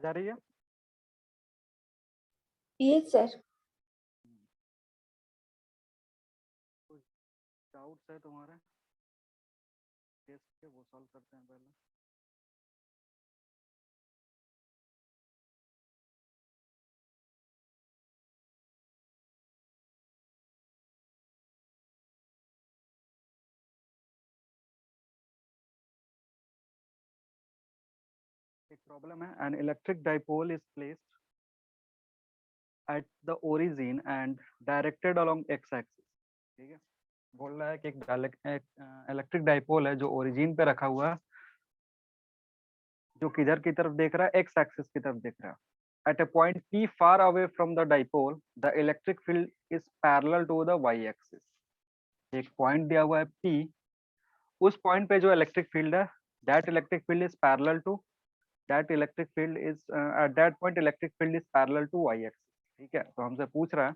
जा रही है? Yes sir. कुछ डाउट्स है तुम्हारे केस के, वो सॉल्व करते हैं पहले। एक प्रॉब्लम है, an electric dipole is placed at the origin and directed along x axis. ठीक है, बोल रहा है कि एक इलेक्ट्रिक डाइपोल है जो ओरिजिन पे रखा हुआ है, जो किधर की तरफ देख रहा है, एक्स एक्सिस की तरफ देख रहा है। Eight A point P far away from the dipole, the electric field is parallel to the y axis। एक पॉइंट दिया हुआ है P, उस पॉइंट पे जो इलेक्ट्रिक फील्ड है, that electric field is parallel to that electric field is at that point electric field is parallel to y axis। ठीक है, तो हमसे पूछ रहा है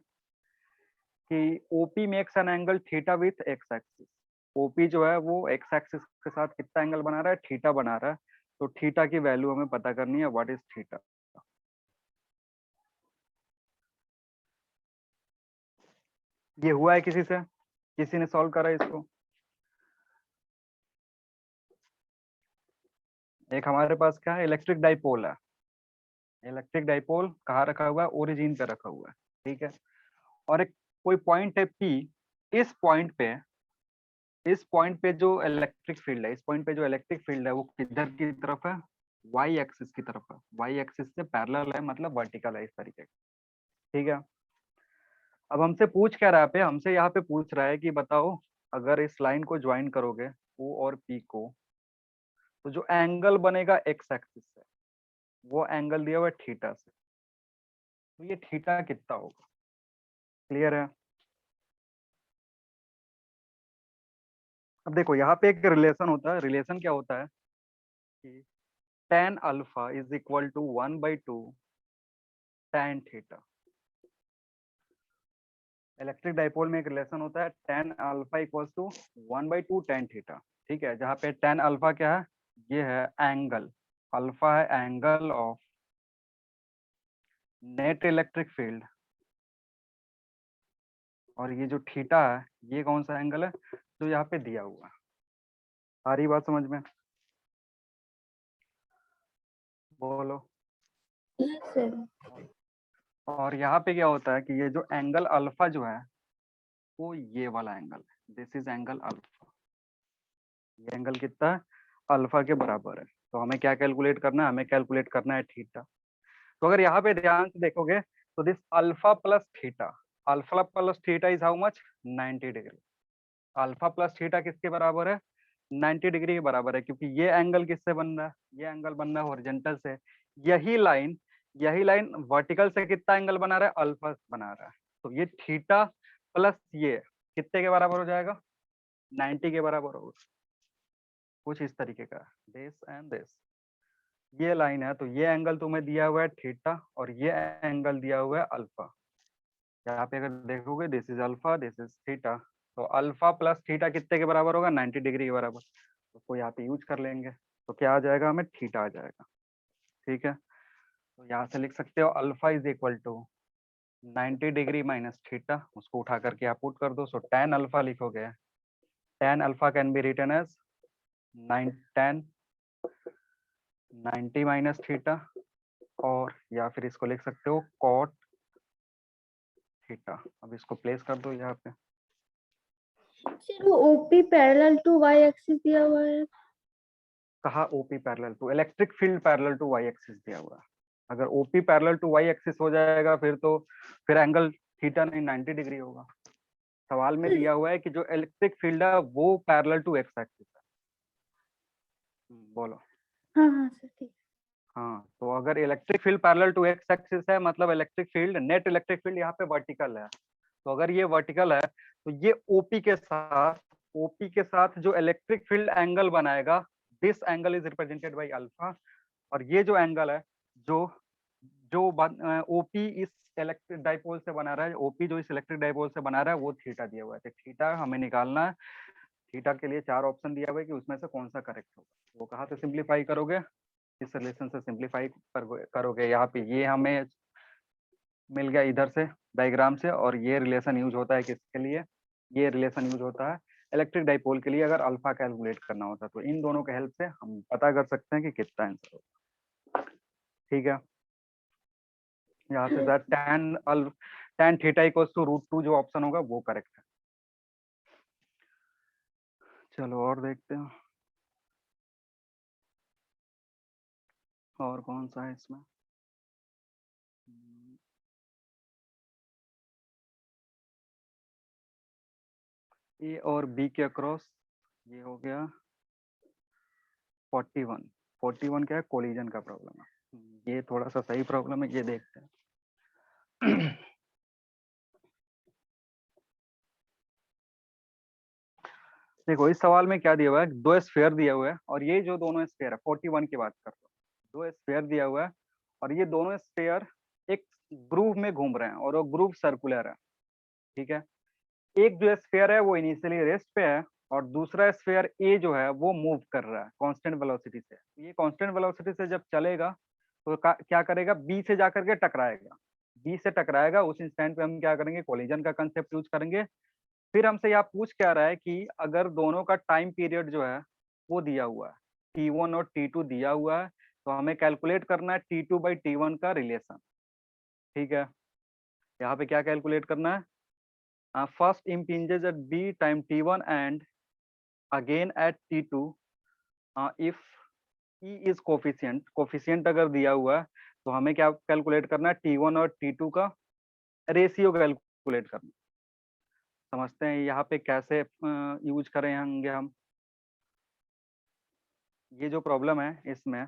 कि OP makes an angle theta with x axis। OP जो है वो x axis के साथ कितना एंगल बना रहा है, थीटा बना रहा है। तो थीटा की वैल्यू हमें पता करनी है, व्हाट इज थीटा। ये हुआ है किसी से, किसी ने सॉल्व करा इसको? एक हमारे पास क्या है, इलेक्ट्रिक डाइपोल है। इलेक्ट्रिक डाइपोल कहाँ रखा हुआ है, ओरिजिन पे रखा हुआ है। ठीक है, और एक कोई पॉइंट है P, इस पॉइंट पे, इस पॉइंट पे जो इलेक्ट्रिक फील्ड है, इस पॉइंट पे जो इलेक्ट्रिक फील्ड है वो किधर की तरफ है, वाई एक्सिस की तरफ है। वाई एक्सिस से पैरेलल है, मतलब वर्टिकल है इस तरीके का। ठीक है, अब हमसे पूछ क्या रहा है पे, हमसे यहाँ पे पूछ रहा है कि बताओ अगर इस लाइन को ज्वाइन करोगे O और P को, तो जो एंगल बनेगा एक्स एक्सिस से, वो एंगल दिया हुआ है थीटा से। तो ये थीटा कितना होगा? क्लियर है? अब देखो यहाँ पे एक रिलेशन होता है। रिलेशन क्या होता है कि tan alpha is equal to 1/2 tan theta. Electric dipole में एक रिलेशन होता है, tan alpha equals to 1/2 tan theta. ठीक है, जहाँ पे tan अल्फा क्या है, ये है एंगल, अल्फा है angle of net electric field, और ये जो थीटा है ये कौन सा एंगल है जो यहाँ पे दिया हुआ है। सारी बात समझ में? बोलो। Yes sir. और यहाँ पे क्या होता है कि ये जो एंगल अल्फा जो है वो ये वाला एंगल है, दिस इज एंगल अल्फा। ये एंगल कितना है, अल्फा के बराबर है। तो हमें क्या कैलकुलेट करना है, हमें कैलकुलेट करना है थीटा। तो अगर यहाँ पे ध्यान से देखोगे तो this alpha plus theta, alpha plus theta is how much, 90 degree. Alpha plus theta किसके बराबर है, 90 डिग्री के बराबर है, क्योंकि ये एंगल किससे बन रहा है, ये एंगल बन रहा है हॉरिजॉन्टल से। यही लाइन, यही लाइन वर्टिकल से कितना एंगल बना रहा है, अल्फा बना रहा है। तो ये थीटा प्लस ये कितने के बराबर हो जाएगा, 90 के बराबर होगा। कुछ इस तरीके का, दिस एंड दिस, ये लाइन है तो ये एंगल तुम्हें दिया हुआ है थीटा, और ये एंगल दिया हुआ है अल्फा। यहाँ पे अगर देखोगे this is alpha, this is theta, तो अल्फा प्लस थीटा कितने के बराबर होगा, 90 डिग्री के बराबर। तो उसको यहाँ पे यूज कर लेंगे, तो क्या आ जाएगा, हमें थीटा आ जाएगा। ठीक है, तो यहाँ से लिख सकते हो alpha is equal to 90 degree minus theta, उसको उठा करके आप पुट कर दो। सो tan अल्फा लिखोगे, tan alpha can be written as 9 90 minus theta, और या फिर इसको लिख सकते हो cot थीटा। अब इसको प्लेस कर दो यहाँ पे। सर वो OP parallel to Y axis दिया हुआ है। कहा OP parallel to, electric field parallel to Y axis दिया हुआ है। अगर OP parallel to Y axis हो जाएगा फिर तो फिर एंगल थीटा नहीं 90 डिग्री होगा। सवाल में दिया हुआ है कि जो इलेक्ट्रिक फील्ड है वो पैरेलल टू एक्स एक्सिस है। बोलो। हाँ हाँ सर ठीक। हाँ, तो अगर electric field parallel to X axis है, मतलब electric field, net electric field यहाँ पे वर्टिकल है। तो अगर ये वर्टिकल है तो ये ओपी के साथ, ओपी के साथ जो इलेक्ट्रिक फील्ड एंगल बनाएगा, this angle is represented by alpha. और ये जो एंगल है, जो जो ओपी इस इलेक्ट्रिक डाइपोल से बना रहा है, ओपी जो इस इलेक्ट्रिक डाइपोल से बना रहा है वो थीटा दिया हुआ है। तो थीटा हमें निकालना है। थीटा के लिए 4 ऑप्शन दिया हुआ है कि उसमें से कौन सा करेक्ट होगा। वो कहाँ से सिंप्लीफाई करोगे, इस रिलेशन से सिंप्लीफाई करोगे, यहाँ पे ये हमें मिल गया इधर से डायग्राम से, और ये रिलेशन यूज होता है किसके लिए, ये रिलेशन यूज होता है इलेक्ट्रिक डाइपोल के लिए। अगर अल्फा कैलकुलेट करना होता तो इन दोनों के हेल्प से हम पता कर सकते हैं कि कितना आंसर होगा। ठीक है, यहाँ से sir tan theta equals to √2 जो ऑप्शन होगा वो करेक्ट है। चलो और देखते हैं और कौन सा है इसमें। ए और बी के अक्रॉस ये हो गया 41 क्या है, कोलिजन का प्रॉब्लम है। ये थोड़ा सा सही प्रॉब्लम है, ये देखते हैं। देखो इस सवाल में क्या दिया हुआ है, दो स्फीयर दिया हुआ है, और ये जो दोनों स्फीयर है 41 की बात कर रहा हूँ, दो स्फीयर दिया हुआ है और ये दोनों स्फीयर एक ग्रूव में घूम रहे हैं और वो ग्रूव सर्कुलर है। ठीक है, एक जो स्फीयर है वो इनिशियली रेस्ट पे है और दूसरा स्फीयर ए जो है वो मूव कर रहा है कांस्टेंट वेलोसिटी से। ये कांस्टेंट वेलोसिटी से जब चलेगा तो क्या करेगा, बी से जाकर के टकराएगा, बी से टकराएगा, उस इंस्टेंट पे हम क्या करेंगे, कोलिजन का कंसेप्ट यूज करेंगे। फिर हमसे यहाँ पूछ क्या रहा है कि अगर दोनों का टाइम पीरियड जो है वो दिया हुआ है, T1 और T2 दिया हुआ है, तो हमें कैलकुलेट करना है T2/T1 का रिलेशन। ठीक है, यहाँ पे क्या कैलकुलेट करना है, first impinges at B time T1 and again at T2 if E is coefficient अगर दिया हुआ है तो हमें क्या कैलकुलेट करना है, T1 और T2 का रेशियो कैलकुलेट करना। समझते हैं यहाँ पे कैसे यूज करेंगे हम। ये जो प्रॉब्लम है इसमें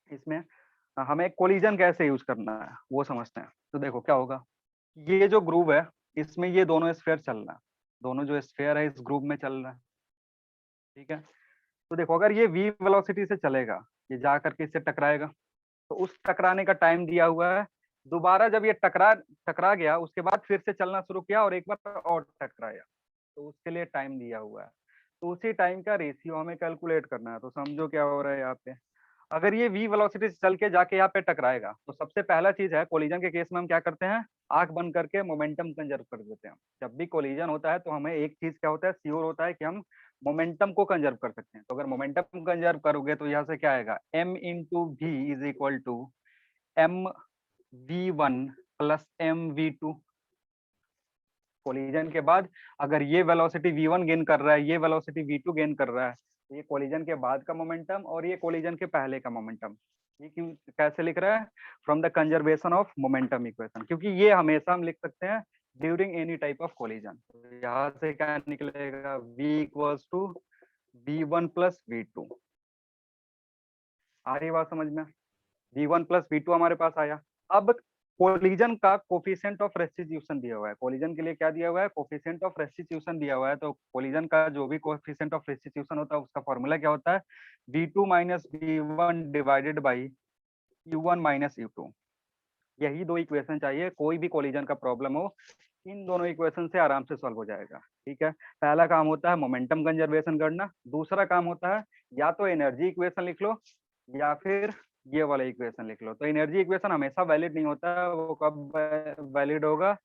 इसमें हमें कोलिजन कैसे यूज करना है वो समझते हैं। तो देखो क्या होगा, ये जो ग्रुप है इसमें ये दोनों स्फीयर चल रहा है, दोनों जो स्फीयर है इस ग्रुप में चल रहा है। ठीक है, तो देखो अगर ये v वेलोसिटी से चलेगा, ये जा करके इससे टकराएगा, तो उस टकराने का टाइम दिया हुआ है। दोबारा जब ये टकरा गया उसके बाद फिर से चलना शुरू किया और एक बार और टकराया, तो उसके लिए टाइम दिया हुआ है। तो उसी टाइम का रेशियो हमें कैलकुलेट करना है। तो समझो क्या हो रहा है यहाँ पे, अगर ये v वेलोसिटी से चल के जाके यहाँ पे टकराएगा तो सबसे पहला चीज है, कोलिजन के केस में हम क्या करते हैं, आंख बंद करके मोमेंटम कंजर्व कर देते हैं। जब भी कोलिजन होता है तो हमें एक चीज क्या होता है, श्योर होता है कि हम मोमेंटम को कंजर्व कर सकते हैं। तो अगर मोमेंटम कंजर्व करोगे तो यहाँ से क्या आएगा, m/v is equal to mv1 plus mv2। Collision के बाद अगर ये वेलोसिटी v1 गेन कर रहा है, ये वेलोसिटी v2 गेन कर रहा है, तो ये कोलिजन के बाद का मोमेंटम और ये कोलिजन के पहले का मोमेंटम। ये क्यों कैसे लिख रहा है, from the conservation of momentum equation, क्योंकि ये हमेशा हम लिख सकते हैं during any type of collision. यहाँ से क्या निकलेगा, v equals to v1 plus v2। आ रही बात समझ में, v1 प्लस v2 हमारे पास आया। अब कोलिजन का कोफिशिएंट ऑफ रेस्टिट्यूशन दिया हुआ है, कोलिजन के लिए क्या दिया हुआ है, कोफिशिएंट ऑफ रेस्टिट्यूशन दिया हुआ है। तो कोलिजन का जो भी कोफिशिएंट ऑफ रेस्टिट्यूशन होता है उसका फॉर्मूला क्या होता है, v2 minus v1 divided by u1 minus u2। यही दो इक्वेशन चाहिए, कोई भी कोलिजन का प्रॉब्लम हो इन दोनों इक्वेशन से आराम से सॉल्व हो जाएगा। ठीक है, पहला काम होता है मोमेंटम कंजर्वेशन करना, दूसरा काम होता है या तो एनर्जी इक्वेशन लिख लो या फिर ये वाला इक्वेशन लिख लो। तो एनर्जी इक्वेशन हमेशा वैलिड नहीं होता है, वो कब वैलिड होगा,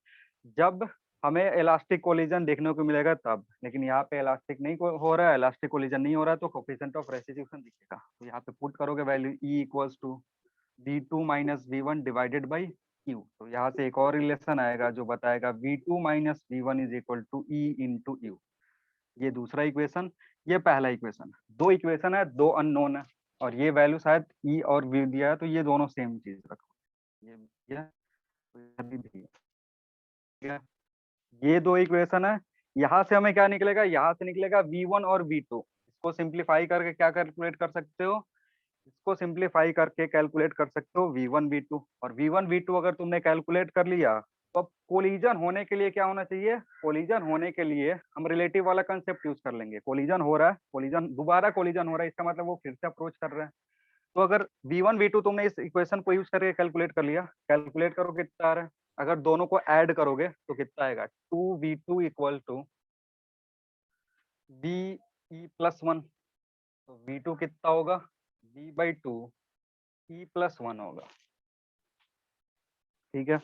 जब हमें इलास्टिक कोलिजन देखने को मिलेगा तब। लेकिन यहाँ पे इलास्टिक नहीं हो रहा है, इलास्टिक कोलिजन नहीं हो रहा है, तो कोफिशिएंट ऑफ रेस्टिट्यूशन दिखेगा। तो यहाँ पे पुट करोगे value E equals to v2 minus v1 divided by q। तो यहाँ से एक और रिलेशन आएगा जो बताएगा v2 minus v1 is equal to e into u। ये दूसरा इक्वेशन, ये पहला इक्वेशन, दो इक्वेशन है, दो अननोन है, और ये वैल्यू शायद e और v दिया है, तो ये दोनों सेम चीज रखो। ये दो इक्वेशन है, यहाँ से हमें क्या निकलेगा, यहाँ से निकलेगा v1 और v2। इसको सिंप्लीफाई करके क्या कैलकुलेट कर सकते हो, इसको सिंप्लीफाई करके कैलकुलेट कर सकते हो v1 v2। और v1 v2 अगर तुमने कैलकुलेट कर लिया तो अब कोलिजन होने के लिए क्या होना चाहिए, कोलिजन होने के लिए हम रिलेटिव वाला कंसेप्ट यूज कर लेंगे। कोलिजन हो रहा है, कोलिजन दोबारा कोलिजन हो रहा है, इसका मतलब वो फिर से अप्रोच कर रहे हैं। तो अगर v1 v2 तुमने इस इक्वेशन को यूज करके कैलकुलेट कर लिया, कैलकुलेट करो कितना आ रहा है, अगर दोनों को ऐड करोगे तो कितना आएगा, 2v2 equal to ve plus 1। तो v2 कितना होगा, v/2 e+1 होगा। ठीक है,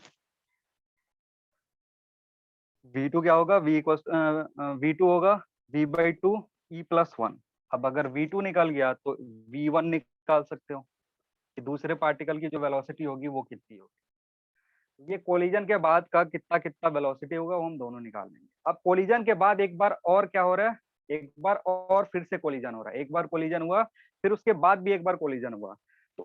v2 क्या होगा, v2 होगा v/2 e+1। अब अगर v2 निकल गया तो v1 निकाल सकते हो कि दूसरे पार्टिकल की जो वेलोसिटी होगी वो कितनी होगी। ये कोलिजन के बाद का कितना कितना वेलोसिटी होगा वो हम दोनों निकाल लेंगे। अब कोलिजन के बाद एक बार और क्या हो रहा है, एक बार और फिर से कोलिजन हो रहा है। एक बार कोलिजन हुआ, फिर उसके बाद भी एक बार कोलिजन हुआ, तो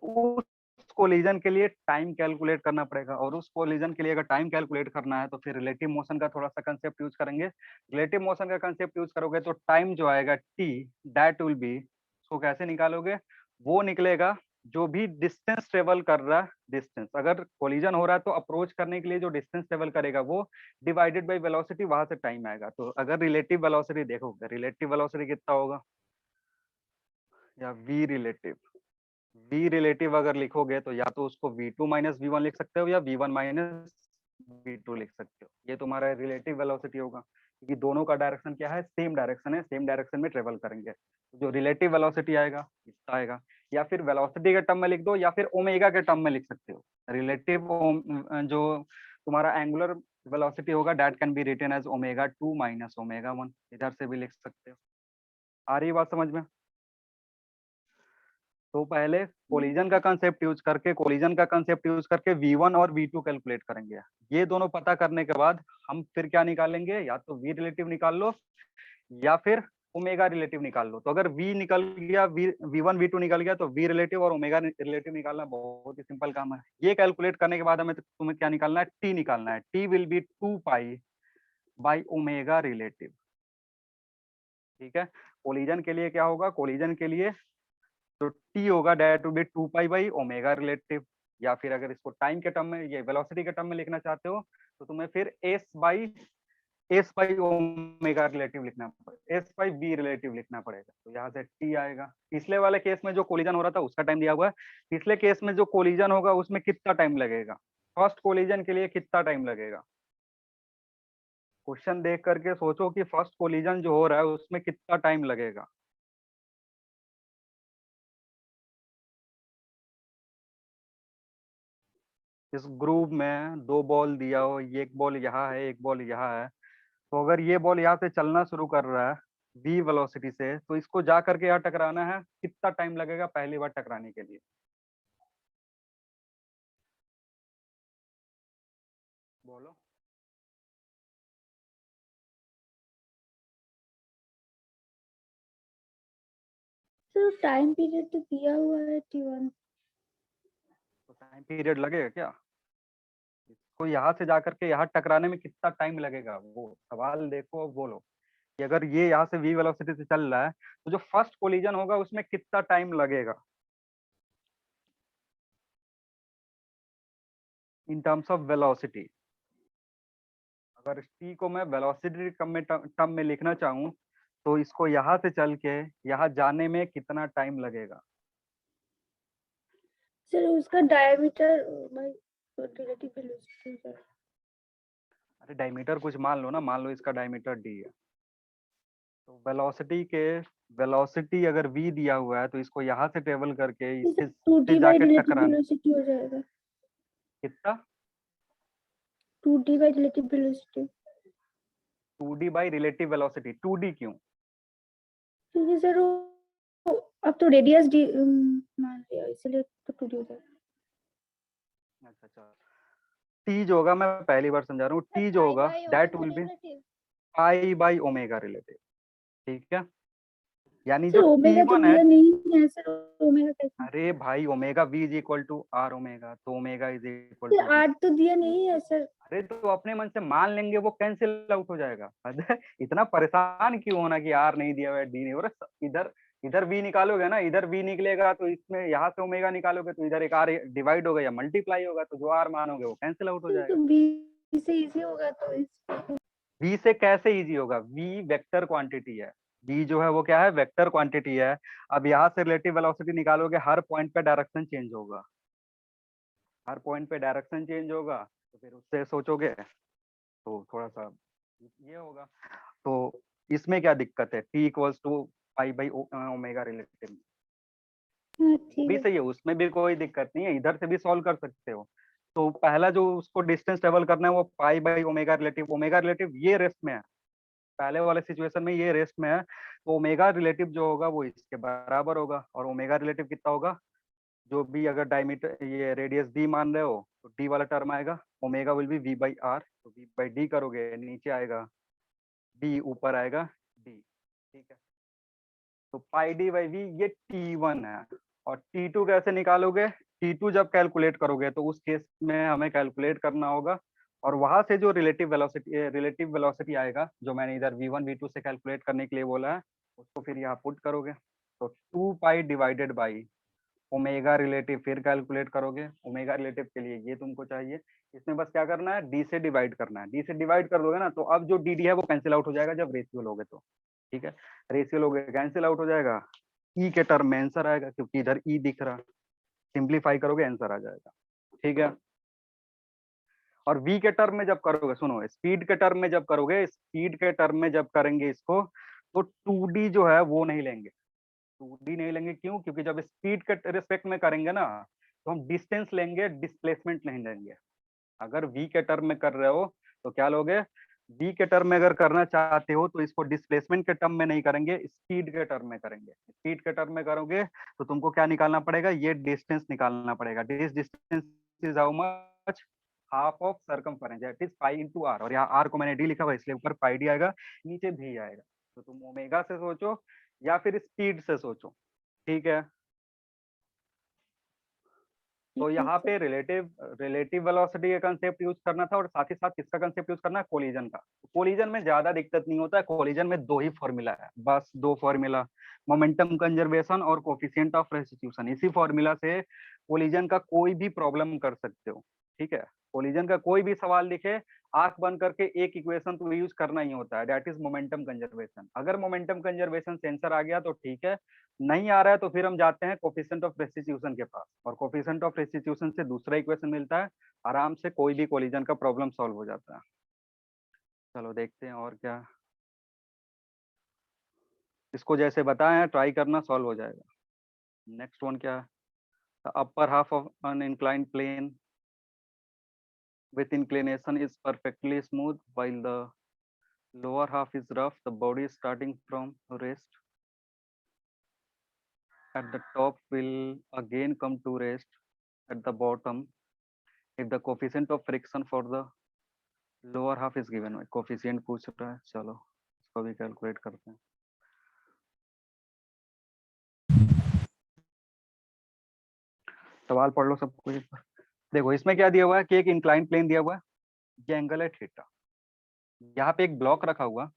उस कोलिजन के लिए टाइम कैलकुलेट करना पड़ेगा। और उस कोलिजन के लिए अगर टाइम कैलकुलेट करना है तो फिर रिलेटिव मोशन का थोड़ा सा कंसेप्ट यूज करेंगे। रिलेटिव मोशन का कंसेप्ट यूज करोगे तो टाइम जो आएगा टी, दैट विल बी, उसको कैसे निकालोगे, वो निकलेगा जो भी डिस्टेंस ट्रेवल कर रहा है, डिस्टेंस अगर कोलिजन हो रहा है तो अप्रोच करने के लिए जो डिस्टेंस ट्रेवल करेगा वो डिवाइडेड बाय वेलोसिटी, वहां से टाइम आएगा। तो अगर रिलेटिव वेलोसिटी देखोगे, रिलेटिव वेलोसिटी कितना होगा, या वी रिलेटिव अगर लिखोगे तो या तो उसको v2 माइनस वी वन लिख सकते हो या v1 माइनस v2 लिख सकते हो। ये तुम्हारा रिलेटिव वेलोसिटी होगा क्योंकि दोनों का डायरेक्शन क्या है, सेम डायरेक्शन है, सेम डायरेक्शन में ट्रेवल करेंगे। तो जो रिलेटिव वेलोसिटी आएगा इसका आएगा, या फिर वेलोसिटी के टर्म में लिख दो या फिर ओमेगा के टर्म में लिख सकते हो। रिलेटिव जो तुम्हारा एंगुलर वेलोसिटी होगा that can be written as omega 2 minus omega 1, इधर से भी लिख सकते हो। आ रही बात समझ में? तो पहले कोलिजन का कंसेप्ट यूज करके v1 और v2 कैलकुलेट करेंगे। ये दोनों पता करने के बाद हम फिर क्या निकालेंगे, या तो v रिलेटिव निकाल लो या फिर ओमेगा रिलेटिव निकाल लो। तो अगर v निकल गया, v1 v2 निकल गया, तो v रिलेटिव और ओमेगा रिलेटिव निकालना बहुत ही सिंपल काम है। ये कैलकुलेट करने के बाद हमें तुम्हें क्या निकालना है, t निकालना है। t will B 2 pi by omega relative. ठीक है, कोलिजन के लिए क्या होगा, कोलिजन के लिए तो टी होगा that to be 2 pi by omega relative. या फिर अगर इसको टाइम के टर्म में, ये वेलोसिटी के टर्म में लिखना चाहते हो तो तुम्हें फिर एस बाई ओमेगा रिलेटिव लिखना पड़ेगा, एस बाई बी रिलेटिव लिखना पड़ेगा। तो यहाँ से टी आएगा। पिछले वाले केस में जो कोलिजन हो रहा था उसका टाइम दिया हुआ है, पिछले केस में जो कोलिजन होगा उसमें कितना टाइम लगेगा, फर्स्ट कोलिजन के लिए कितना टाइम लगेगा। क्वेश्चन देख करके सोचो कि फर्स्ट कोलिजन जो हो रहा है उसमें कितना टाइम लगेगा। इस ग्रुप में दो बॉल दिया हो, ये एक बॉल यहाँ है, एक बॉल यहाँ है। तो अगर ये बॉल यहाँ से चलना शुरू कर रहा है v वेलोसिटी से, तो इसको जा करके यहाँ टकराना है, कितना टाइम लगेगा पहली बार टकराने के लिए, बोलो। सर टाइम पीरियड तो दिया हुआ है t1। तो टाइम पीरियड लगेगा क्या, इसको यहाँ से जा करके यहाँ टकराने में कितना टाइम लगेगा, वो सवाल देखो और बोलो कि अगर ये यहाँ से v वेलोसिटी से चल रहा है तो जो फर्स्ट कोलिजन होगा उसमें कितना टाइम लगेगा इन टर्म्स ऑफ वेलोसिटी। अगर टी को मैं वेलोसिटी टर्म में लिखना चाहूँ तो इसको यहाँ से चल के यहाँ जाने में कितना टाइम लगेगा। सर उसका diameter by relative velocity sir. अरे डायमीटर कुछ मान लो ना, मान लो इसका डायमीटर डी है, तो वेलोसिटी अगर v दिया हुआ है तो इसको यहाँ से ट्रेवल करके इससे 2t बाय जाके रिलेटिव टकराना वेलोसिटी हो जाएगा। कितना, 2t by relative velocity. 2d by relative velocity. 2d क्यों, क्योंकि सर वो अब तो रेडियस डी मान लिया इसलिए तो 2t हो जाएगा। अच्छा अच्छा, t जो होगा, मैं पहली बार समझा रहा हूँ, t जो होगा that will B pi by omega relative. ठीक है, यानी जो सर ओमेगा तो t1 है, दिया नहीं है सर, ओमेगा कैसे? अरे भाई omega v is equal to are omega, तो omega is equal sir to v। R तो दिया नहीं है सर। अरे तो अपने मन से मान लेंगे, वो कैंसिल आउट हो जाएगा। अरे इतना परेशान क्यों होना कि आर नहीं दिया हुआ है, डी नहीं हो रहा। इधर इधर v निकालोगे ना, इधर v निकलेगा तो इसमें यहाँ से ओमेगा निकालोगे तो इधर एक आर डिवाइड होगा या मल्टीप्लाई होगा, तो जो आर मानोगे वो कैंसिल आउट हो तो जाएगा। बी से इजी होगा तो इस v से कैसे इजी होगा, v वेक्टर क्वांटिटी है, v जो है वो क्या है, वेक्टर क्वांटिटी है। अब यहाँ से रिलेटिव वेलोसिटी निकालोगे, हर पॉइंट पे डायरेक्शन चेंज होगा, हर पॉइंट पे डायरेक्शन चेंज होगा, तो फिर उससे सोचोगे तो थोड़ा सा ये होगा। तो इसमें क्या दिक्कत है, t equals to pi by omega relative. ठीक भी है। सही है, उसमें भी कोई दिक्कत नहीं है, इधर से भी सॉल्व कर सकते हो। तो पहला जो उसको डिस्टेंस ट्रेवल करना है वो पाई बाई ओमेगा रिलेटिव ये रेस्ट में है, पहले वाले सिचुएशन में ये रेस्ट में है, तो ओमेगा रिलेटिव जो होगा वो इसके बराबर होगा। और ओमेगा रिलेटिव कितना होगा, जो भी अगर डायमीटर ये रेडियस डी मान रहे हो तो डी वाला टर्म आएगा, omega will be V by R, तो वी बाई डी करोगे नीचे आएगा डी, ऊपर आएगा डी। ठीक है, तो पाई डी बाई वी ये T1 है। और T2 कैसे निकालोगे, T2 जब कैलकुलेट करोगे तो उस केस में हमें कैलकुलेट करना होगा, और वहां से जो रिलेटिव वेलोसिटी आएगा, जो मैंने इधर V1 V2 से कैलकुलेट करने के लिए बोला है, उसको फिर यहाँ पुट करोगे। तो 2 पाई डिवाइडेड बाई ओमेगा रिलेटिव फिर कैलकुलेट करोगे, ओमेगा रिलेटिव के लिए ये तुमको चाहिए। इसमें बस क्या करना है, डी से डिवाइड करना है, डी से डिवाइड कर दोगे ना तो अब जो डी डी है वो कैंसिल आउट हो जाएगा जब रेशियो लोगे तो। ठीक है, रेशियो लोगे कैंसिल आउट हो जाएगा, ई के टर्म में आंसर आएगा क्योंकि इधर ई दिख रहा, सिंप्लीफाई करोगे आंसर आ जाएगा। ठीक है, और वी के टर्म में जब करोगे, सुनो स्पीड के टर्म में जब करोगे, स्पीड के टर्म में जब करेंगे इसको तो 2D जो है वो नहीं लेंगे, 2D नहीं लेंगे क्यों, क्योंकि जब स्पीड के रिस्पेक्ट में करेंगे ना तो हम डिस्टेंस लेंगे, डिस्प्लेसमेंट नहीं लेंगे। अगर v के टर्म में कर रहे हो तो क्या लोगे, v के टर्म में अगर करना चाहते हो तो इसको डिस्प्लेसमेंट के टर्म में नहीं करेंगे, स्पीड के टर्म में करेंगे। स्पीड के टर्म में करोगे तो तुमको क्या निकालना पड़ेगा, ये डिस्टेंस निकालना पड़ेगा। This distance is how much, half of circumference that is pi into R, और यहाँ आर को मैंने डी लिखा हुआ इसलिए ऊपर पाई डी आएगा, नीचे भी आएगा। तो तुम ओमेगा से सोचो या फिर स्पीड से सोचो। ठीक है, तो ठीक है यहाँ सर। पे रिलेटिव वेलोसिटी का कंसेप्ट यूज करना था, और साथ ही साथ किसका कंसेप्ट यूज करना है, कोलिजन का। कोलिजन में ज्यादा दिक्कत नहीं होता है, कोलिजन में दो ही फॉर्मूला है, बस दो फॉर्मूला, मोमेंटम कंजर्वेशन और कोफिशिएंट ऑफ रेस्टिट्यूशन। इसी फॉर्मूला से कोलिजन का कोई भी प्रॉब्लम कर सकते हो। ठीक है, कोलिजन का कोई भी सवाल दिखे, आंख बंद करके एक इक्वेशन तो यूज करना ही होता है, दैट इज मोमेंटम कंजर्वेशन। अगर मोमेंटम कंजर्वेशन से आंसर आ गया तो ठीक है, नहीं आ रहा है तो फिर हम जाते हैं कोफिशिएंट ऑफ रेस्टिट्यूशन के पास, और कोफिशिएंट ऑफ रेस्टिट्यूशन से दूसरा इक्वेशन मिलता है, आराम से कोई भी कोलिजन का प्रॉब्लम सॉल्व हो जाता है। चलो देखते हैं और क्या, इसको जैसे बताया है ट्राई करना, सॉल्व हो जाएगा। नेक्स्ट वन क्या है, the upper half of an inclined plane with inclination is perfectly smooth while the lower half is rough. The body is starting from rest at the top will again come to rest at the bottom if the coefficient of friction for the lower half is given. coefficient पूछ रहा है, चलो इसको भी calculate करते हैं। सवाल पढ़ लो सब कुछ। देखो इसमें क्या दिया हुआ है कि एक इंक्लाइन प्लेन दिया हुआ है, ये एंगल है थीटा, यहाँ पे एक ब्लॉक रखा हुआ,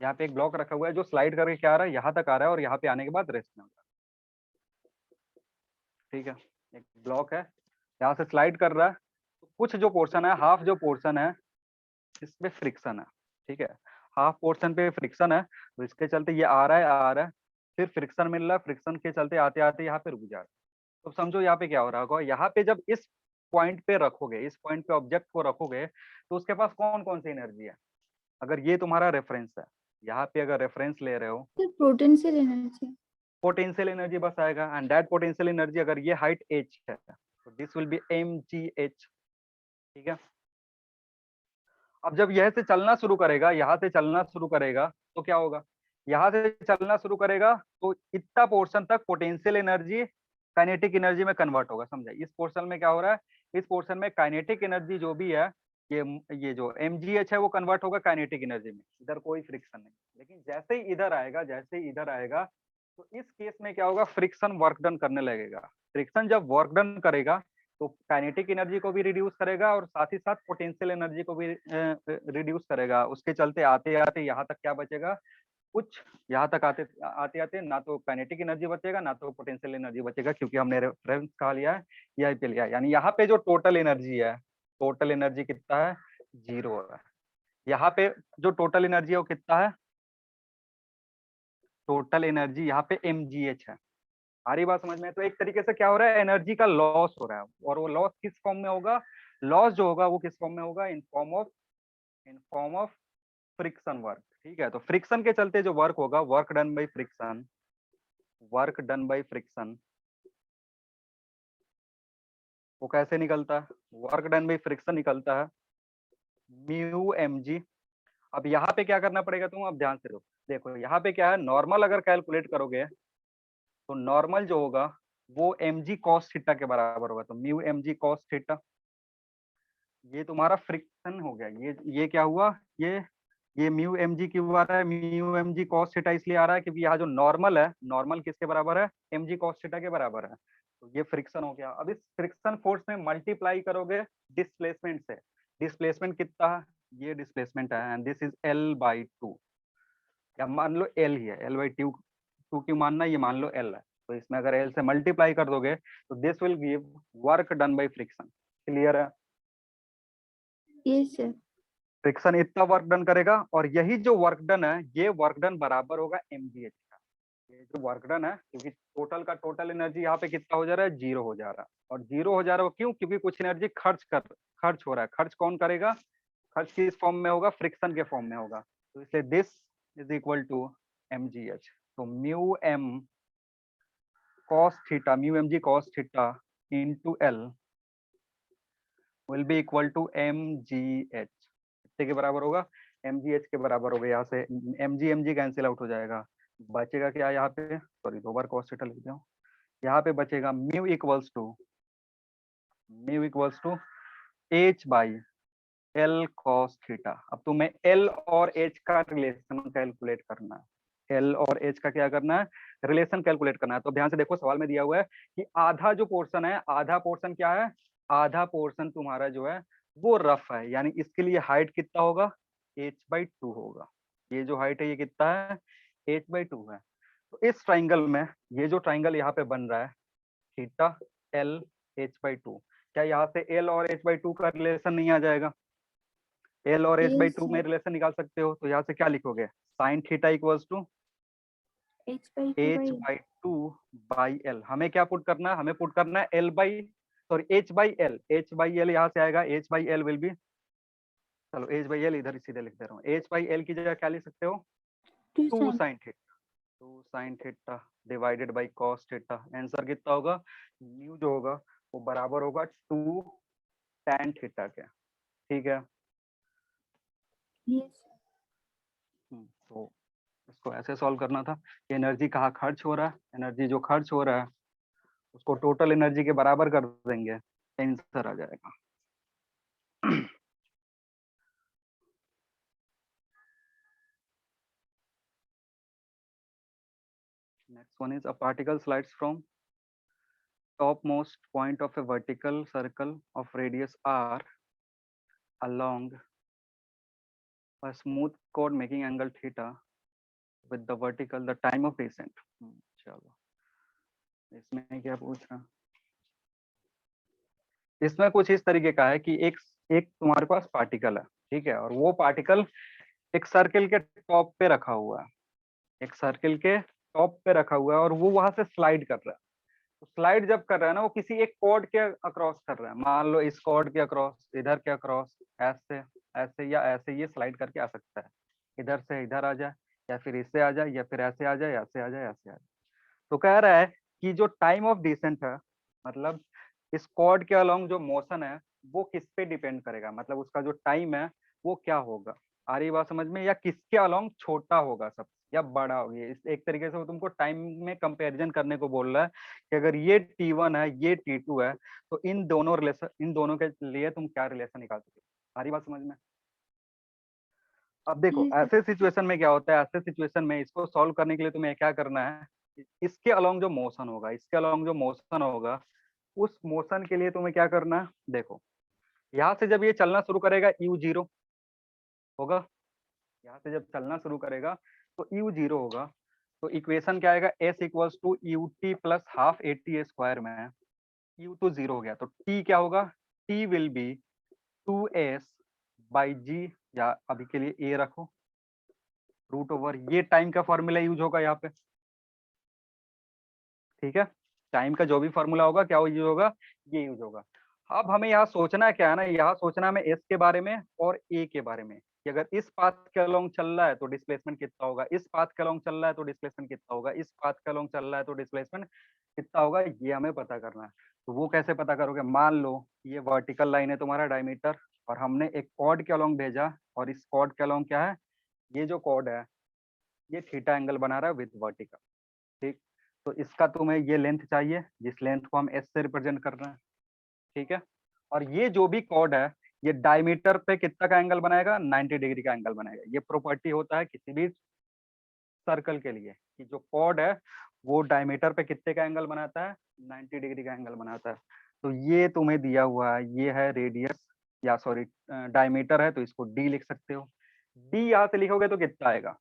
यहाँ पे एक ब्लॉक रखा हुआ है जो स्लाइड करके क्या आ रहा है, यहाँ तक आ रहा है और यहाँ पे आने के बाद रेस्ट में होता है। ठीक है, एक ब्लॉक है यहाँ से स्लाइड कर रहा है, तो कुछ जो पोर्शन है, हाफ जो पोर्शन है इसमें फ्रिक्शन है। ठीक है, हाफ पोर्शन पे फ्रिक्शन है, तो इसके चलते ये आ रहा है, फिर फ्रिक्शन मिल रहा है, फ्रिक्शन के चलते आते आते यहाँ पे रुक जा रहा है। तो समझो यहाँ पे क्या हो रहा होगा, यहाँ पे जब इस पॉइंट पे रखोगे, इस पॉइंट पे ऑब्जेक्ट को रखोगे तो उसके पास कौन कौन सी एनर्जी है, अगर ये तुम्हारा रेफरेंस है, यहाँ पे अगर रेफरेंस ले रहे हो, sir potential energy. Potential energy बस आएगा, एंड दैट पोटेंशियल एनर्जी, अगर ये हाइट h है तो दिस विल बी mgh। ठीक है, अब जब यह से चलना शुरू करेगा, यहाँ से चलना शुरू करेगा तो क्या होगा, यहाँ से चलना शुरू करेगा तो इतना पोर्शन तक पोटेंशियल एनर्जी काइनेटिक एनर्जी में कन्वर्ट होगा। समझा, इस पोर्शन में क्या हो रहा है, इस पोर्शन में काइनेटिक एनर्जी जो भी है, ये जो mgh है वो कन्वर्ट होगा काइनेटिक एनर्जी में, इधर कोई फ्रिक्शन नहीं। लेकिन जैसे ही इधर आएगा, जैसे ही इधर आएगा, तो इस केस में क्या होगा, फ्रिक्शन वर्क डन करने लगेगा। फ्रिक्शन जब वर्क डन करेगा तो काइनेटिक एनर्जी को भी रिड्यूस करेगा और साथ ही साथ पोटेंशियल एनर्जी को भी रिड्यूस करेगा। उसके चलते आते आते यहाँ तक क्या बचेगा, कुछ यहाँ तक आते आते आते ना तो काइनेटिक एनर्जी बचेगा ना तो पोटेंशियल एनर्जी बचेगा, क्योंकि हमने रेफरेंस कहा लिया है, यही पे लिया है। यानी यहाँ पे जो टोटल एनर्जी है, टोटल एनर्जी कितना है, 0 है। यहाँ पे जो टोटल एनर्जी है वो कितना है, टोटल एनर्जी यहाँ पे mgh है। आ रही बात समझ में, तो एक तरीके से क्या हो रहा है, एनर्जी का लॉस हो रहा है, और वो लॉस किस फॉर्म में होगा, लॉस जो होगा वो किस फॉर्म में होगा, in form of friction work. ठीक है, तो फ्रिक्शन के चलते जो वर्क होगा, work done by friction, work done by friction, वो कैसे निकलता है? वर्क डन बाय फ्रिक्शन निकलता है म्यू एम जी। अब यहाँ पे क्या करना पड़ेगा तुम, अब ध्यान से देखो यहाँ पे क्या है, नॉर्मल अगर कैलकुलेट करोगे तो नॉर्मल जो होगा वो एम जी कॉस थीटा के बराबर होगा, तो mu M G cos theta, ये तुम्हारा फ्रिक्शन हो गया। ये क्या हुआ, ये म्यू एम जी क्यों आ रहा है, mu M G cos theta इसलिए आ रहा है क्योंकि यहाँ जो नॉर्मल है, नॉर्मल किसके बराबर है, एम जी कॉस थीटा के बराबर है, तो ये फ्रिक्शन हो गया। अब इस फ्रिक्शन फोर्स में मल्टीप्लाई करोगे डिस्प्लेसमेंट से, डिस्प्लेसमेंट कितना है, ये डिस्प्लेसमेंट है and this is L by two, या मान लो एल ही है, एल बाई टू, टू क्यों मानना, ये मान लो एल है, तो इसमें अगर एल से मल्टीप्लाई कर दोगे तो this will give work done by friction. Clear है? Yes sir. फ्रिक्शन इतना वर्क डन करेगा और यही जो वर्क डन है ये वर्क डन बराबर होगा mgh का। ये जो वर्क डन है, क्योंकि टोटल का टोटल एनर्जी यहाँ पे कितना हो जा रहा है, जीरो हो जा रहा है, और जीरो हो जा रहा है क्यों, क्योंकि कुछ एनर्जी खर्च हो रहा है। खर्च कौन करेगा, खर्च किस फॉर्म में होगा, फ्रिक्शन के फॉर्म में होगा, तो इसलिए this is equal to mgh। तो mu M cos theta, mu M G cos theta into L will be equal to mgh, कितने के बराबर होगा, mgh के बराबर होगा। यहाँ से mg कैंसिल आउट हो जाएगा, बचेगा क्या यहाँ पे, सॉरी दो बार cos थीटा लिख दिया हूँ, यहाँ पे बचेगा mu equals to h by L cos theta. अब तुम्हें एल और एच का रिलेशन कैलकुलेट करना है, एल और एच का क्या करना है, रिलेशन कैलकुलेट करना है। तो ध्यान से देखो सवाल में दिया हुआ है कि आधा जो पोर्शन है, आधा पोर्शन क्या है, आधा पोर्शन तुम्हारा जो है वो रफ है, यानी इसके लिए हाइट कितना होगा, h/2 होगा। ये जो हाइट है ये कितना है, h/2 है। तो इस ट्राइंगल में, ये जो ट्राइंगल यहाँ पे बन रहा है थीटा एल h/2, क्या यहाँ से एल और h/2 का रिलेशन नहीं आ जाएगा, एल और यस h/2 में सर। रिलेशन निकाल सकते हो, तो यहाँ से क्या लिखोगे, sine theta equals to h/2 h by by two by L. हमें क्या पुट करना है, हमें पुट करना है L by, sorry H by L, H by L यहाँ से आएगा, H by L will be, चलो एच बाई एल इधर सीधे लिख दे रहा हूँ, एच बाई एल की जगह क्या लिख सकते हो, 2 two sine. Sine theta, two sine theta divided by cos theta. Answer कितना होगा, न्यू जो होगा वो बराबर होगा टू tan थीटा के। ठीक है, यस। तो इसको ऐसे सॉल्व करना था कि एनर्जी कहाँ खर्च हो रहा है, एनर्जी जो खर्च हो रहा है उसको टोटल एनर्जी के बराबर कर देंगे, आंसर आ जाएगा। Next one is a particle slides from topmost point of a vertical circle of radius r along a smooth chord making angle theta with the vertical the time of descent। चलो इसमें क्या पूछ रहा, इसमें कुछ इस तरीके का है कि एक एक तुम्हारे पास पार्टिकल है, ठीक है, और वो पार्टिकल एक सर्किल के टॉप पे रखा हुआ है, एक सर्किल के टॉप पे रखा हुआ है और वो वहां से स्लाइड कर रहा है। तो स्लाइड जब कर रहा है ना, वो किसी एक कॉर्ड के अक्रॉस कर रहा है, मान लो इस कॉर्ड के अक्रॉस, इधर के अक्रॉस, ऐसे ऐसे या ऐसे ये स्लाइड करके आ सकता है, इधर से इधर आ जाए या फिर इससे आ जाए या फिर ऐसे आ जाए, ऐसे आ जाए, ऐसे आ जाए। तो कह रहा है कि जो टाइम ऑफ डिसेंट है, मतलब इस कॉर्ड के अलोंग जो मोशन है वो किस पे डिपेंड करेगा, मतलब उसका जो टाइम है वो क्या होगा, आ रही बात समझ में, या किसके अलोंग छोटा होगा सब या बड़ा होगा। इस एक तरीके से वो तुमको टाइम में कंपैरिजन करने को बोल रहा है कि अगर ये T1 है ये T2 है तो इन दोनों रिलेशन, इन दोनों के लिए तुम क्या रिलेशन निकाल सकते हो। आ रही बात समझ में? अब देखो यस सर। ऐसे सिचुएशन में क्या होता है, ऐसे सिचुएशन में इसको सॉल्व करने के लिए तुम्हें क्या करना है, इसके अलोंग जो मोशन होगा, इसके अलोंग जो मोशन होगा उस मोशन के लिए तुम्हें क्या करना है, देखो यहाँ से जब ये चलना शुरू करेगा u0 होगा, यहाँ से जब चलना शुरू करेगा तो u0 होगा, तो इक्वेशन क्या आएगा, s equals to u t plus half a t square में u तो जीरो हो गया, तो t क्या होगा, t will be 2s by g, या अभी के लिए a रखो, रूट ओवर, ये टाइम का फॉर्मूला यूज होगा यहाँ पे, ठीक है, टाइम का जो भी फॉर्मूला होगा क्या यूज होगा, ये यूज होगा। अब हमें यहाँ सोचना क्या है ना, यहाँ सोचना हमें एस के बारे में और ए के बारे में। कि अगर इस पाथ के अलोंग चल रहा है तो डिस्प्लेसमेंट कितना होगा, इस पाथ के अलोंग चल रहा है तो डिस्प्लेसमेंट कितना होगा, इस पाथ के अलोंग चल रहा है तो डिस्प्लेसमेंट कितना होगा, ये हमें पता करना है। तो वो कैसे पता करोगे, मान लो ये वर्टिकल लाइन है तुम्हारा डायमीटर, और हमने एक कॉर्ड के अलोंग भेजा, और इस कॉर्ड के अलोंग क्या है, ये जो कॉर्ड है ये थीटा एंगल बना रहा है विद वर्टिकल, ठीक। तो इसका तुम्हें ये लेंथ चाहिए, जिस लेंथ को हम एस से रिप्रेजेंट कर रहे हैं, ठीक है। और ये जो भी कॉर्ड है ये डायमीटर पे कितना का एंगल बनाएगा, 90 डिग्री का एंगल बनाएगा। ये प्रॉपर्टी होता है किसी भी सर्कल के लिए कि जो कॉर्ड है वो डायमीटर पे कितने का एंगल बनाता है, 90 डिग्री का एंगल बनाता है। तो ये तुम्हें दिया हुआ है, ये है रेडियस, या सॉरी डायमीटर है, तो इसको डी लिख सकते हो। डी यहाँ से लिखोगे तो कितना आएगा,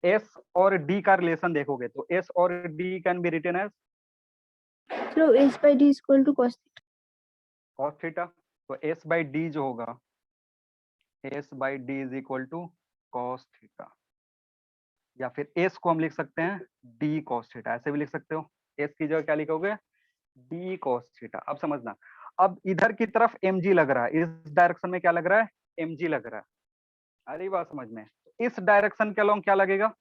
एस और डी का रिलेशन देखोगे तो एस और D can be written as So h by d is equal to cos theta. Cos theta. तो एस बाई डी जो होगा, S by D is equal to cos theta, या फिर एस को हम लिख सकते हैं डी कॉस थीटा, ऐसे भी लिख सकते हो। एस की जगह क्या लिखोगे, डी कॉस थीटा। अब समझना, अब इधर की तरफ एम जी लग रहा है, इस डायरेक्शन में क्या लग रहा है, एम जी लग रहा है। अरे बात समझ में, इस डायरेक्शन के अलोंग क्या लगेगा,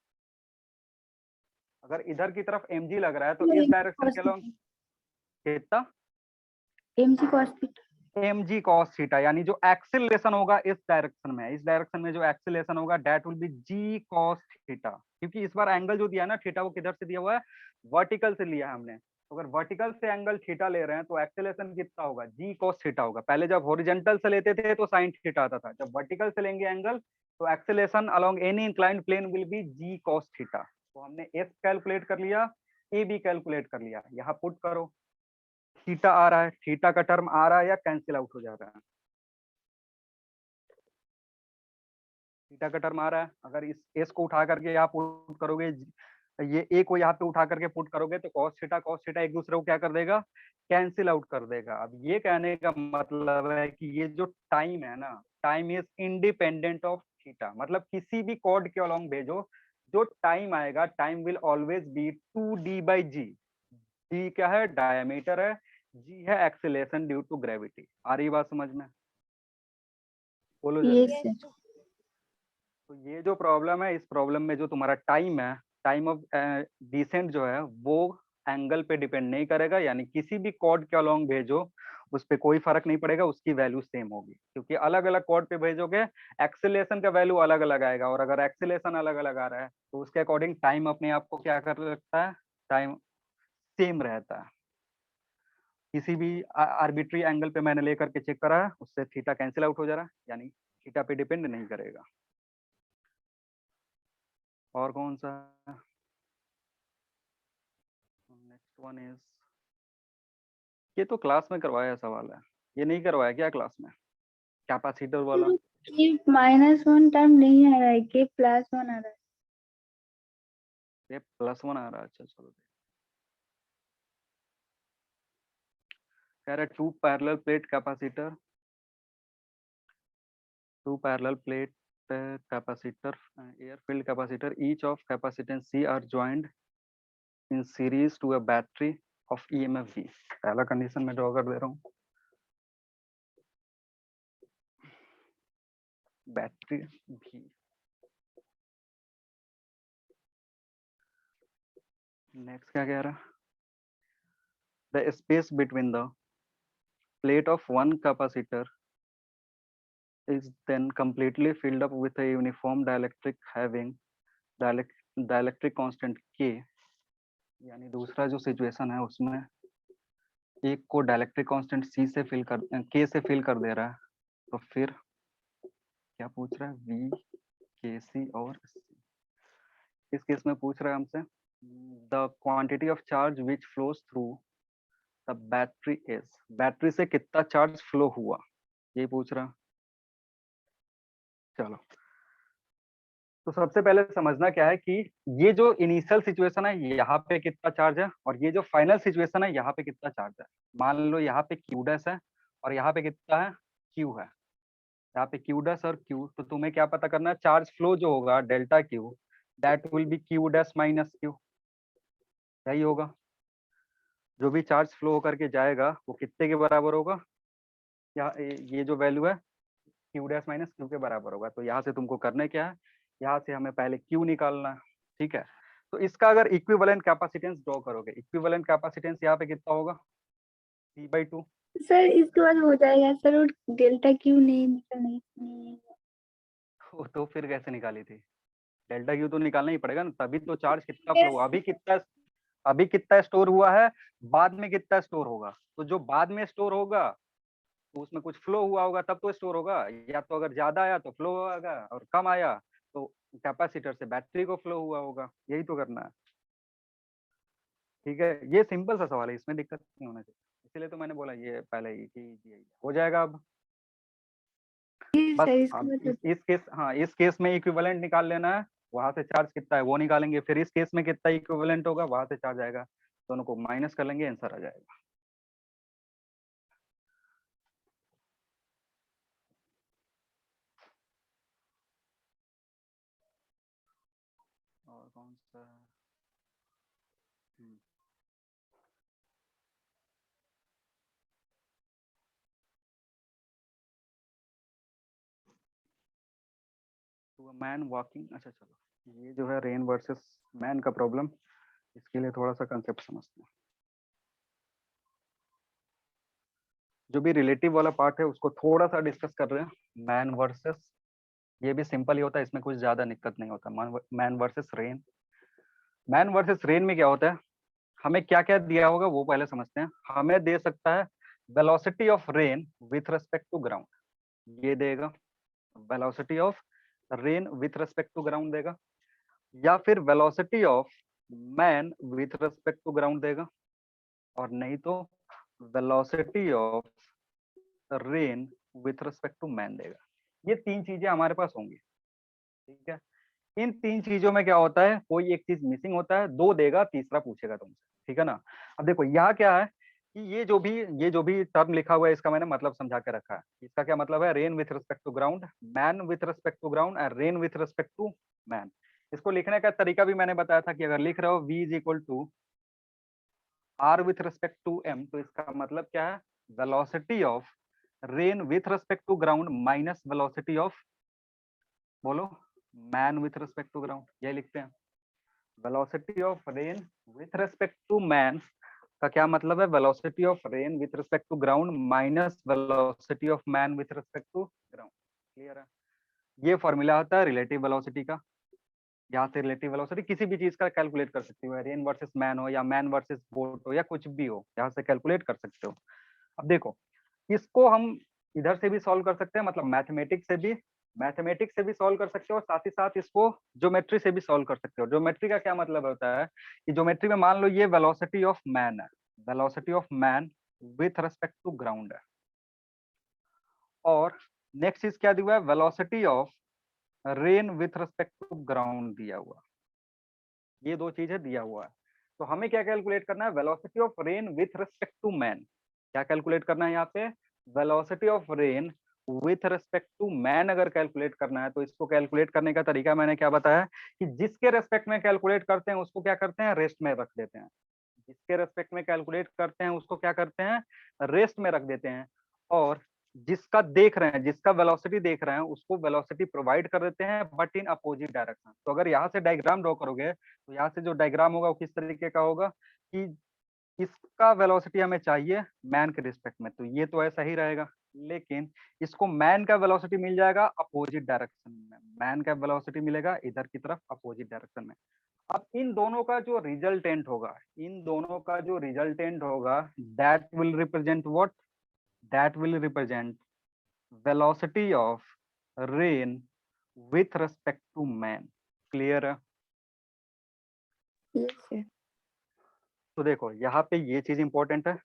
अगर इधर की तरफ एम जी लग रहा है तो इस डायरेक्शन Cos के अलोंग theta. कितना, mg cos theta. M G cos theta, यानी जो एक्सिलेशन होगा इस डायरेक्शन में, इस डायरेक्शन में जो एक्सिलेशन होगा that will be G cos theta. क्योंकि इस बार एंगल जो दिया है ना थीटा, वो किधर से दिया हुआ है, वर्टिकल से लिया है हमने। तो अगर वर्टिकल से एंगल थीटा ले रहे हैं तो एक्सिलेशन कितना होगा, जी कॉस थीटा होगा। पहले जब हॉरिजॉन्टल से लेते थे तो साइन थीटा आता था, जब वर्टिकल से लेंगे एंगल तो acceleration along any inclined plane will be G cos theta. तो हमने एस कैलकुलेट कर लिया, ए बी कैलकुलेट कर लिया, यहाँ पुट करो, थीटा आ रहा है, थीटा का टर्म आ रहा है या कैंसिल आउट हो जा रहा है, थीटा का टर्म आ रहा है। अगर इस एस को उठा करके यहाँ पुट करोगे, ये ए को यहाँ पे उठा करके पुट करोगे तो कॉस थीटा एक दूसरे को क्या कर देगा, कैंसिल आउट कर देगा। अब ये कहने का मतलब है कि ये जो टाइम है ना, time is independent of theta, मतलब किसी भी कॉर्ड के अलोंग भेजो, जो टाइम आएगा time will always be 2d by g. G क्या है, डायमीटर है, जी है एक्सेलेरेशन ड्यू टू ग्रेविटी। आ रही बात समझ में, बोलो Yes, जल्दी। sir. तो ये जो प्रॉब्लम है, इस प्रॉब्लम में जो तुम्हारा टाइम है, टाइम ऑफ डिसेंट जो है वो एंगल पे डिपेंड नहीं करेगा, यानी किसी भी कॉर्ड के अलोंग भेजो उस पे कोई फर्क नहीं पड़ेगा, उसकी वैल्यू सेम होगी। क्योंकि अलग अलग कॉर्ड पे भेजोगे एक्सेलेरेशन का वैल्यू अलग अलग आएगा, और अगर एक्सेलेरेशन अलग अलग आ रहा है तो उसके अकॉर्डिंग टाइम अपने आप को क्या कर सकता है, टाइम सेम रहता है। किसी भी आर्बिट्री एंगल पे मैंने लेकर के चेक करा है, उससे थीटा कैंसिल आउट हो जा रहा है, यानी थीटा पे डिपेंड नहीं करेगा। और कौन सा, नेक्स्ट वन इज, ये तो क्लास में करवाया सवाल है, ये नहीं करवाया क्या क्लास में, कैपेसिटर वाला। K -1 टर्म नहीं आ रहा है, K +1 आ रहा है. ये +1 आ रहा है, अच्छा चलो। कह रहा है two parallel plate capacitor, two parallel plate capacitor, air filled capacitor, each of capacitance C are joint in series to a battery of EMF V। पहला कंडीशन में ड्रॉ कर दे रहा हूँ, बैटरी V। नेक्स्ट क्या कह रहा, the space between the plate of one capacitor is then completely filled up with a uniform dielectric having dielectric constant K। यानी दूसरा जो सिचुएशन है उसमें एक को डायलेक्ट्रिक कांस्टेंट C से फिल कर K से फिल कर दे रहा है, तो फिर क्या पूछ रहा है, V KC और C। इस केस में पूछ रहा है हमसे the quantity of charge which flows through the battery is, battery से कितना चार्ज फ्लो हुआ, ये पूछ रहा। चलो, तो सबसे पहले समझना क्या है कि ये जो इनिशियल सिचुएशन है यहाँ पे कितना चार्ज है, और ये जो फाइनल सिचुएशन है यहाँ पे कितना चार्ज है। मान लो यहाँ पे क्यू डैश है और यहाँ पे कितना है, क्यू है। यहाँ पे क्यू डैश और क्यू, तो तुम्हें क्या पता करना है, चार्ज फ्लो जो होगा delta Q that will B Q dash minus Q, यही होगा। जो भी चार्ज फ्लो होकर के जाएगा वो कितने के बराबर होगा, या ये जो वैल्यू है क्यू डैश माइनस क्यू के बराबर होगा। तो यहाँ से तुमको करने क्या है, यहाँ से हमें पहले क्यू निकालना है, ठीक है। तो इसका अगर इक्विवेलेंट कैपेसिटेंस ड्रॉ करोगे, इक्विवेलेंट कैपेसिटेंस यहाँ पे कितना होगा, C/2। सर इसके बाद हो जाएगा सर, वो डेल्टा क्यू नहीं नहीं। तो फिर कैसे निकाली थी, डेल्टा क्यू तो निकालना ही पड़ेगा ना, तभी तो चार्ज कितना फ्लो, Yes. अभी कितना स्टोर हुआ है, बाद में कितना स्टोर होगा। तो जो बाद में स्टोर होगा तो उसमें कुछ फ्लो हुआ होगा तब तो स्टोर होगा, या तो अगर ज्यादा आया तो फ्लो होगा और कम आया तो कैपेसिटर से बैटरी को फ्लो हुआ होगा, यही तो करना है, ठीक है। ये सिंपल सा सवाल है, इसमें दिक्कत नहीं होना चाहिए, इसीलिए तो मैंने बोला ये पहले ही कि ये हो जाएगा। अब बस सर इसके अब बाद इस केस, हाँ इस केस में इक्विवेलेंट निकाल लेना है, वहां से चार्ज कितना है वो निकालेंगे, फिर इस केस में कितना इक्विवेलेंट होगा वहां से चार्ज आएगा, दोनों को माइनस कर लेंगे, आंसर आ जाएगा। और कौन सा हम्म, तो मैन वॉकिंग, अच्छा चलो ये जो है रेन वर्सेस मैन का प्रॉब्लम, इसके लिए थोड़ा सा कंसेप्ट समझते हैं। जो भी रिलेटिव वाला पार्ट है उसको थोड़ा सा डिस्कस कर रहे हैं। मैन वर्सेस, ये भी सिंपल ही होता है, इसमें कुछ ज्यादा दिक्कत नहीं होता। Man versus rain, man versus rain में क्या होता है, हमें क्या क्या दिया होगा वो पहले समझते हैं। हमें दे सकता है velocity of rain with respect to ground, ये देगा velocity of rain with respect to ground देगा, या फिर velocity of man with respect to ground देगा, और नहीं तो velocity of rain with respect to man देगा। ये तीन चीजें हमारे पास होंगी, ठीक है। इन तीन चीजों में क्या होता है, कोई एक चीज मिसिंग होता है, दो देगा तीसरा पूछेगा तुमसे, ठीक है ना। अब देखो यहाँ क्या है कि ये जो भी टर्म लिखा हुआ है इसका मैंने मतलब समझा के रखा है। इसका क्या मतलब है, rain with respect to ground, man with respect to ground and rain with respect to man. इसको लिखने का तरीका भी मैंने बताया था कि अगर लिख रहे हो v is equal to r with respect to m, तो इसका मतलब क्या है, velocity of rain with respect to ground minus velocity of, बोलो, man with respect to ground, यही लिखते हैं। Velocity of rain with respect to man का क्या मतलब है, velocity of rain with respect to ground minus velocity of man with respect to ground. Clear है, ये फॉर्मूला होता है रिलेटिव वेलोसिटी का। यहाँ से रिलेटिव वेलोसिटी किसी भी चीज का कैलकुलेट कर सकते हो, रेन वर्सेस मैन हो या मैन वर्सेस बोट हो या कुछ भी हो, यहाँ से कैलकुलेट कर सकते हो। अब देखो इसको हम इधर से भी सॉल्व कर सकते हैं, मतलब मैथमेटिक्स से भी सॉल्व कर सकते हो, और साथ ही साथ इसको ज्योमेट्री से भी सॉल्व कर सकते हो। ज्योमेट्री का क्या मतलब होता है कि ज्योमेट्री में मान लो ये वेलोसिटी ऑफ मैन है, velocity of man with respect to ground है, और नेक्स्ट चीज क्या दिया हुआ है, velocity of rain with respect to ground दिया हुआ, ये दो चीजें दिया हुआ है। तो हमें क्या कैलकुलेट करना है, velocity of rain with respect to man, क्या कैलकुलेट करना है यहाँ पे, velocity of rain with respect to man अगर कैलकुलेट करना है तो इसको कैलकुलेट करने का तरीका मैंने क्या बताया कि जिसके रेस्पेक्ट में कैलकुलेट करते हैं उसको क्या करते हैं, रेस्ट में रख देते हैं। जिसके रेस्पेक्ट में कैलकुलेट करते हैं उसको क्या करते हैं, रेस्ट में रख देते हैं, और जिसका देख रहे हैं, जिसका वेलोसिटी देख रहे हैं उसको वेलोसिटी प्रोवाइड कर देते हैं बट इन अपोजिट डायरेक्शन। तो अगर यहाँ से डायग्राम ड्रॉ करोगे तो यहाँ से जो डायग्राम होगा वो किस तरीके का होगा कि इसका वेलोसिटी हमें चाहिए मैन के रिस्पेक्ट में, तो ये तो ऐसा ही रहेगा, लेकिन इसको मैन का वेलोसिटी मिल जाएगा अपोजिट डायरेक्शन में, मैन का वेलोसिटी मिलेगा इधर की तरफ अपोजिट डायरेक्शन में। अब इन दोनों का जो रिजल्टेंट होगा, इन दोनों का जो रिजल्टेंट होगा, that will represent what, that will represent velocity of rain with respect to man. Clear है, Yes, sir. तो देखो यहाँ पे ये चीज इंपॉर्टेंट है,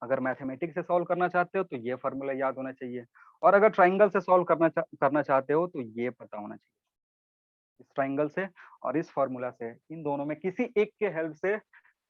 अगर मैथमेटिक्स से सॉल्व करना चाहते हो तो ये फॉर्मूला याद होना चाहिए, और अगर ट्राइंगल से सॉल्व करना चाहते हो तो ये पता होना चाहिए। इस ट्राइंगल से और इस फॉर्मूला से, इन दोनों में किसी एक के हेल्प से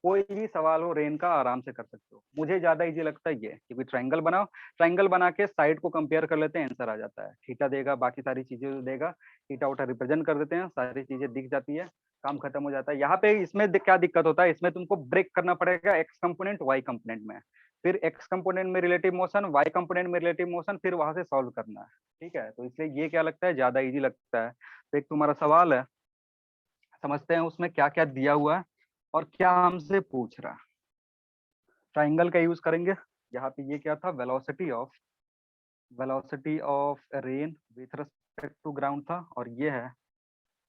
कोई भी सवाल हो रेन का आराम से कर सकते हो। मुझे ज्यादा इजी लगता है ये, क्योंकि ट्राइंगल बनाओ, ट्राइंगल बना के साइड को कंपेयर कर लेते हैं, आंसर आ जाता है, थीटा देगा, बाकी सारी चीजें देगा, थीटा उटा रिप्रेजेंट कर देते हैं, सारी चीजें दिख जाती है, काम खत्म हो जाता है। यहाँ पे इसमें क्या दिक्कत होता है, इसमें तुमको ब्रेक करना पड़ेगा एक्स कंपोनेंट वाई कंपोनेंट में, फिर एक्स कंपोनेंट में रिलेटिव मोशन, वाई कंपोनेंट में रिलेटिव मोशन, फिर वहां से सॉल्व करना है। ठीक है, तो इसलिए ये क्या लगता है, ज्यादा इजी लगता है। तो एक तुम्हारा सवाल है, समझते हैं उसमें क्या क्या दिया हुआ है और क्या हमसे पूछ रहा है। ट्राइंगल का यूज करेंगे। यहाँ पे ये क्या था, velocity of rain with respect to ground था, और ये है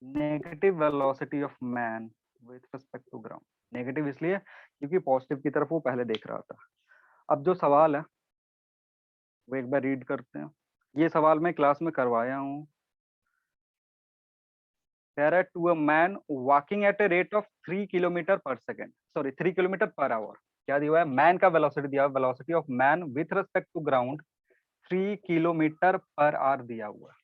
negative velocity of man with respect to ground. Negative इसलिए क्योंकि पॉजिटिव की तरफ वो पहले देख रहा था। अब जो सवाल है वो एक बार रीड करते हैं। ये सवाल मैं क्लास में करवाया हूँ। There are to a man walking at a rate of 3 kilometre पर second, sorry 3 kilometre per our. क्या दिया हुआ है, मैन का वेलोसिटी दिया हुआ है, velocity of man with respect to ground 3 kilometre per hour दिया हुआ है।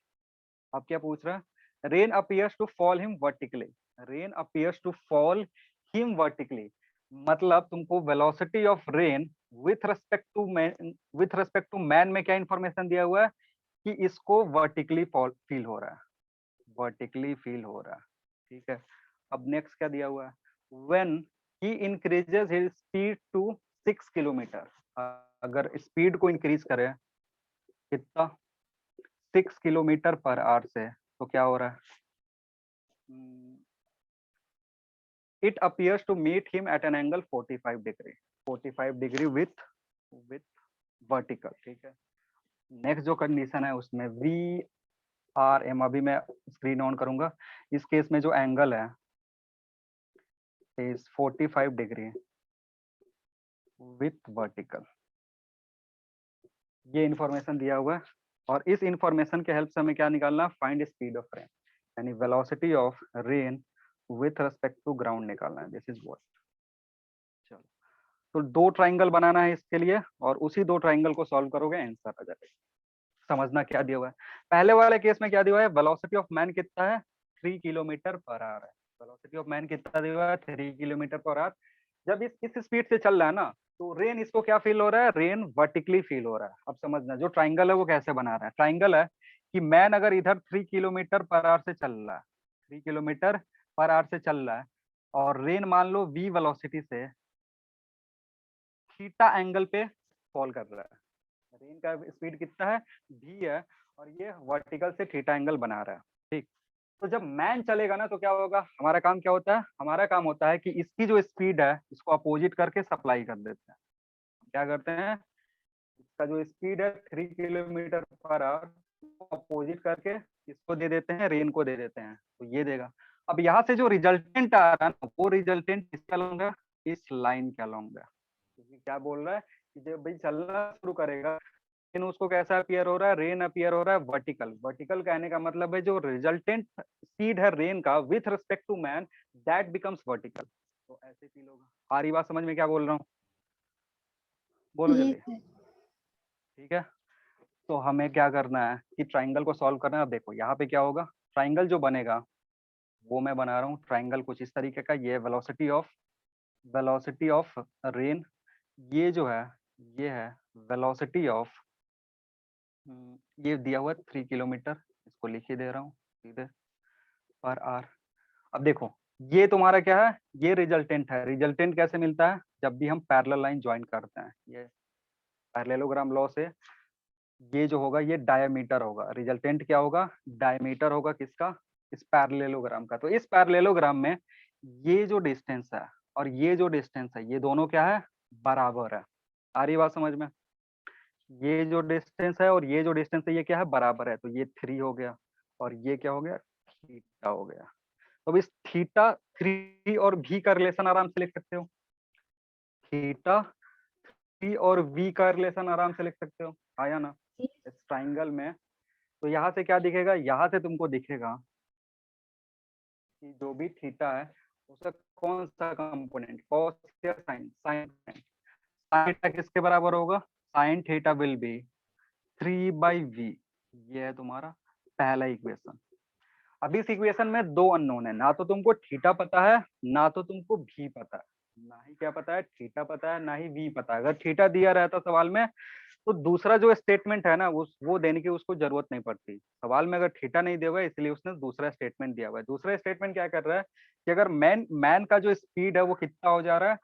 अब क्या पूछ रहा है, rain appears to fall him vertically, rain appears to fall him vertically, मतलब तुमको velocity of rain with respect to man में क्या इंफॉर्मेशन दिया हुआ है कि इसको वर्टिकली फील हो रहा है, वर्टिकली फील हो रहा है। ठीक है, अब नेक्स्ट क्या दिया हुआ है, when he increases his speed to 6 kilometre, अगर स्पीड को इंक्रीज करे कितना, 6 किलोमीटर पर आवर से, तो क्या हो रहा है, it appears to meet him at an angle 45 degree, 45 degree with vertical. ठीक है, नेक्स्ट जो कंडीशन है उसमें वी आर एम, अभी मैं स्क्रीन ऑन करूंगा। इस केस में जो एंगल है इज 45 डिग्री विथ वर्टिकल, ये इंफॉर्मेशन दिया हुआ है। और इस इंफॉर्मेशन के हेल्प से हमें क्या निकालना, फाइंड स्पीड ऑफ रेन, यानी velocity of rain with respect to ground निकालना है। This is what. चलो, तो 2 ट्राइंगल बनाना है इसके लिए, और उसी 2 ट्राइंगल को सॉल्व करोगे, आंसर आ जाएगा। समझना क्या दिया हुआ है, पहले वाले केस में क्या दिया हुआ है, वेलोसिटी ऑफ मैन कितना है, 3 किलोमीटर पर आवर है। वेलोसिटी ऑफ मैन कितना दिया हुआ है, 3 किलोमीटर पर आवर। जब इस स्पीड से चल रहा है ना, तो रेन इसको क्या फील हो रहा है, रेन वर्टिकली फील हो रहा है। अब समझना जो ट्राइंगल है वो कैसे बना रहा है। ट्राइंगल है कि मैन अगर इधर 3 किलोमीटर पर आवर से चल रहा है, 3 किलोमीटर पर आवर से चल रहा है, और रेन मान लो v वेलोसिटी से थीटा एंगल पे फॉल कर रहा है। रेन का स्पीड कितना है, v है, और ये वर्टिकल से थीटा एंगल बना रहा है। ठीक, तो जब मैन चलेगा ना, तो क्या होगा, हमारा काम क्या होता है, हमारा काम होता है कि इसकी जो स्पीड है इसको अपोजिट करके सप्लाई कर देते हैं। क्या करते हैं, इसका जो स्पीड है 3 किलोमीटर पर आवर, अपोजिट करके इसको दे देते हैं, रेन को दे देते हैं, तो ये देगा। अब यहाँ से जो रिजल्टेंट आ रहा है ना, वो रिजल्टेंट किसके अलोंग है, इस लाइन के अलोंग है। क्योंकि क्या बोल रहा है कि जब भाई चलना शुरू करेगा, लेकिन उसको कैसा अपीयर हो रहा है, रेन अपीयर हो रहा है वर्टिकल। वर्टिकल कहने का मतलब है जो रिजल्टेंट स्पीड है रेन का with respect to man, that becomes vertical. तो ऐसे फील होगा। आ रही बात समझ में क्या बोल रहा हूँ, बोलो ये जल्दी। ठीक है, तो हमें क्या करना है कि ट्राइंगल को सॉल्व करना है। अब देखो यहाँ पे क्या होगा, ट्राइंगल जो बनेगा वो मैं बना रहा हूँ। ट्राइंगल कुछ इस तरीके का, ये वेलोसिटी ऑफ रेन, ये जो है ये है वेलोसिटी ऑफ, ये दिया हुआ 3 किलोमीटर, इसको लिख ही दे रहा हूँ सीधे, पर आर। अब देखो ये तुम्हारा क्या है, ये रिजल्टेंट है। रिजल्टेंट कैसे मिलता है, जब भी हम पैरेलल लाइन ज्वाइन करते हैं, ये पैरेललोग्राम लॉ से, ये जो होगा ये डायमीटर होगा। रिजल्टेंट क्या होगा, डायमीटर होगा किसका, इस पैरेललोग्राम का। तो इस पैरेललोग्राम में ये जो डिस्टेंस है और ये जो डिस्टेंस है, ये दोनों क्या है, बराबर है। आ रही बात समझ में, ये जो डिस्टेंस है और ये जो डिस्टेंस है, ये क्या है, बराबर है। तो ये 3 हो गया, और ये क्या हो गया, थीटा हो गया। तो अब इस थीटा 3 और v का रिलेशन आराम से लिख सकते हो, थीटा 3 और v का रिलेशन आराम से लिख सकते हो, आया ना इस ट्राइंगल में। तो यहाँ से क्या दिखेगा, यहाँ से तुमको दिखेगा कि जो भी थीटा है उसका कौन सा कंपोनेंट, कॉस या साइन, साइन थीटा किसके बराबर होगा, sine theta will be 3/v। ये है तुम्हारा पहला इक्वेशन। अब इस इक्वेशन में 2 अननोन है, ना तो तुमको थीटा पता है, ना तो तुमको भी पता है। ना ही क्या पता है, थीटा पता है, ना ही v पता है। अगर थीटा दिया रहता सवाल में, तो दूसरा जो स्टेटमेंट है ना, वो देने की उसको जरूरत नहीं पड़ती। सवाल में अगर थीटा नहीं दिया हुआ है, इसलिए उसने दूसरा स्टेटमेंट दिया हुआ है। दूसरा स्टेटमेंट क्या कर रहा है कि अगर मैन का जो स्पीड है वो कितना हो जा रहा है,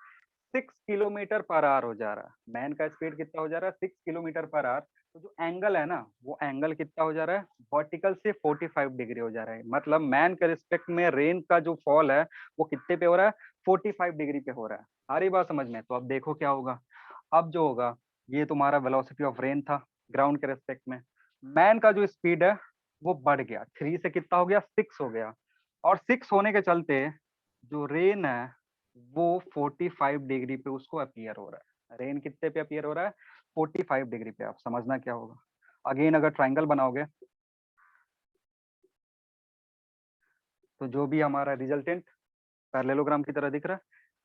6 किलोमीटर पर आवर हो जा रहा है। मैन का स्पीड कितना हो जा रहा है? 6 किलोमीटर पर आवर। तो जो एंगल है ना, वो एंगल कितना हो जा रहा है? वर्टिकल से 45 डिग्री हो जा रहा है। मतलब मैन के रिस्पेक्ट में रेन का जो फॉल है वो कितने पे हो रहा है? 45 डिग्री पे हो रहा है। सारी बात समझ में? तो अब देखो क्या होगा। अब जो होगा, ये तुम्हारा वेलोसिटी ऑफ रेन था ग्राउंड के रेस्पेक्ट में। मैन का जो स्पीड है वो बढ़ गया, 3 से कितना हो गया? 6 हो गया। और 6 होने के चलते जो रेन है वो 45 डिग्री पे उसको अपीयर हो रहा है। रेन कितने पे अपीयर हो रहा है? 45 डिग्री पे। आप समझना क्या होगा। अगेन अगर ट्राइंगल बनाओगे तो जो भी हमारा रिजल्टेंट पैरेललोग्राम की तरह दिख रहा है,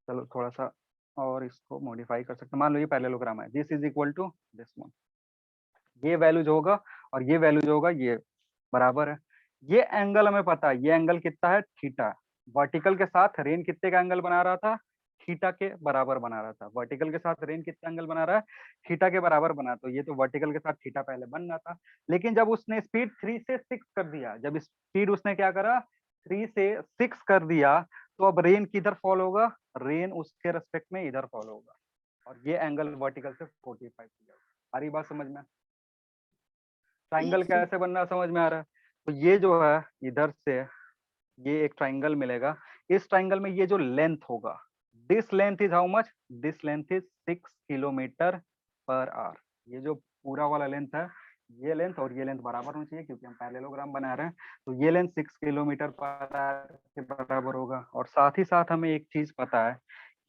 चलो थोड़ा सा और इसको मॉडिफाई कर सकते हैं। मान लो ये पैरेललोग्राम है, this is equal to this one. ये वैल्यू जो होगा और ये वैल्यू जो होगा ये बराबर है। ये एंगल हमें पता है, ये एंगल कितना है? थीटा। वर्टिकल के साथ रेन कितने का एंगल बना रहा था? थीटा के बराबर बना रहा था। वर्टिकल के साथ रेन कितना एंगल बना रहा है? थीटा के बराबर बना। तो ये तो वर्टिकल के साथ थीटा पहले बन रहा था, लेकिन जब उसने स्पीड 3 से 6 कर दिया, जब स्पीड उसने क्या करा? 3 से 6 कर दिया, तो अब रेन किधर फॉल होगा? रेन उसके रेस्पेक्ट में इधर फॉल होगा, और ये एंगल वर्टिकल से 45 डिग्री। सारी बात समझ में? Triangle Yes, sir. कैसे बनना समझ में आ रहा है? तो ये जो है इधर से ये एक ट्राइंगल मिलेगा। इस ट्राइंगल में ये जो लेंथ होगा, this length is how much? This length is 6 kilometre per our. ये जो पूरा वाला लेंथ है, ये लेंथ और ये लेंथ बराबर होनी चाहिए, क्योंकि हम पैरेललोग्राम बना रहे हैं। तो ये लेंथ 6 किलोमीटर पर आवर के बराबर होगा। और साथ ही साथ हमें एक चीज पता है,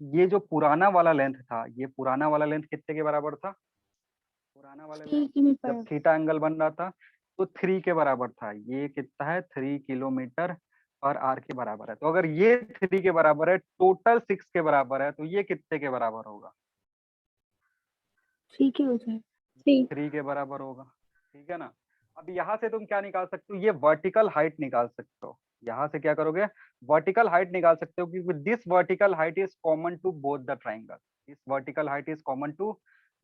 ये जो पुराना वाला लेंथ था, ये पुराना वाला लेंथ कितने के बराबर था? पुराना वाला लेंथ 3 किमी जब पर थीटा एंगल बन रहा था तो 3 के बराबर था। ये कितना है? 3 किलोमीटर पर आवर के बराबर है। तो अगर ये 3 के बराबर है, टोटल 6 के बराबर है, तो ये कितने के बराबर होगा? 3 के हो जाए 3. 3 के बराबर होगा। ठीक है ना? अब यहाँ से तुम क्या निकाल सकते हो? ये वर्टिकल हाइट निकाल सकते हो। यहाँ से क्या करोगे? वर्टिकल हाइट निकाल सकते हो, क्योंकि this vertical height is common to both the triangle. This vertical height is common to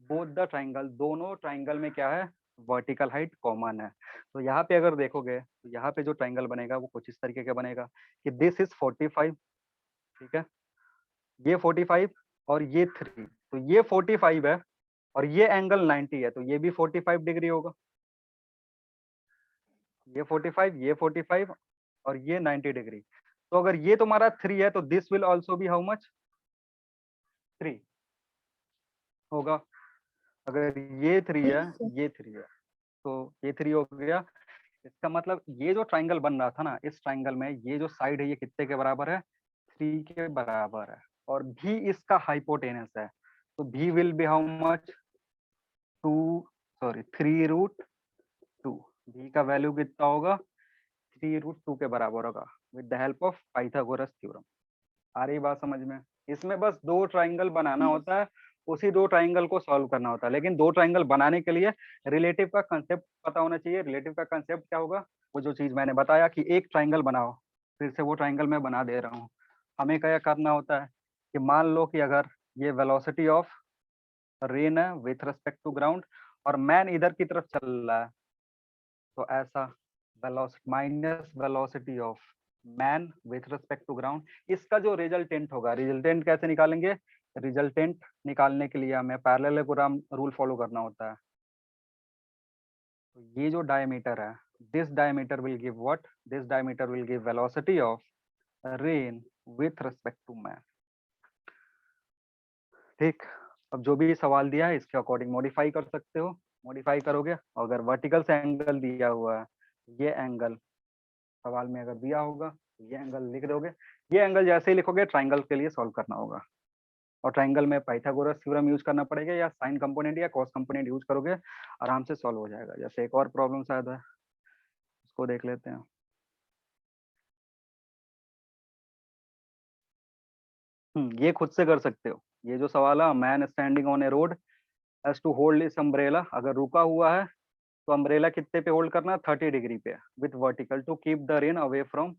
both the triangle. दोनों ट्राइंगल में क्या है? वर्टिकल हाइट कॉमन है। तो यहाँ पे अगर देखोगे तो यहाँ पे जो ट्राइंगल बनेगा वो कुछ इस तरीके का बनेगा कि दिस इज 45, ठीक है, ये 45 और ये 3। तो ये 45 है और ये एंगल 90 है, तो ये भी 45 डिग्री होगा। ये 45, ये 45 और ये 90 डिग्री। तो अगर ये तुम्हारा 3 है तो this will also be how much? 3 होगा। अगर ये 3 है, Yes, sir. ये 3 है, तो ये 3 हो गया। इसका मतलब ये जो ट्राइंगल बन रहा था ना, इस ट्राइंगल में ये जो साइड है ये कितने के बराबर है? 3 के बराबर है। और भी इसका हाइपोटेनस है, तो भी will be how much? 2, sorry 3√2। भी का वैल्यू कितना होगा? 3√2 के बराबर होगा, with the help of Pythagoras theorem. आ रही बात समझ में? इसमें बस 2 ट्राइंगल बनाना Yes. होता है, उसी 2 ट्राइंगल को सॉल्व करना होता है। लेकिन 2 ट्राइंगल बनाने के लिए रिलेटिव का कंसेप्ट पता होना चाहिए। रिलेटिव का कंसेप्ट क्या होगा? वो जो चीज मैंने बताया कि एक ट्राइंगल बनाओ, फिर से वो ट्राइंगल मैं बना दे रहा हूँ। हमें क्या करना होता है कि मान लो कि अगर ये वेलोसिटी ऑफ रेन है विथ रिस्पेक्ट टू ग्राउंड और मैन इधर की तरफ चल रहा है, तो ऐसा velocity minus velocity of man with respect to ground, इसका जो रिजल्टेंट होगा, रिजल्टेंट कैसे निकालेंगे? रिजल्टेंट निकालने के लिए हमें पैरेललोग्राम रूल फॉलो करना होता है। तो ये जो डायमीटर है, this diameter will give what? This diameter will give velocity of rain with respect to man. ठीक। अब जो भी सवाल दिया है इसके अकॉर्डिंग मॉडिफाई कर सकते हो। मॉडिफाई करोगे, अगर वर्टिकल से एंगल दिया हुआ है, ये एंगल सवाल में अगर दिया होगा तो ये एंगल लिख दोगे। ये एंगल जैसे ही लिखोगे ट्राइंगल के लिए सॉल्व करना होगा। और ट्राइंगल में पाइथागोरस थ्योरम यूज करना पड़ेगा, या साइन कंपोनेंट या कॉस कंपोनेंट यूज करोगे, आराम से सॉल्व हो जाएगा। जैसे एक और प्रॉब्लम शायद है, उसको देख लेते हैं। ये खुद से कर सकते हो। ये जो सवाल है, man standing on a road has to hold his umbrella. अगर रुका हुआ है तो अम्ब्रेला कितने पे होल्ड करना है? 30 डिग्री पे with vertical to keep the rain away from,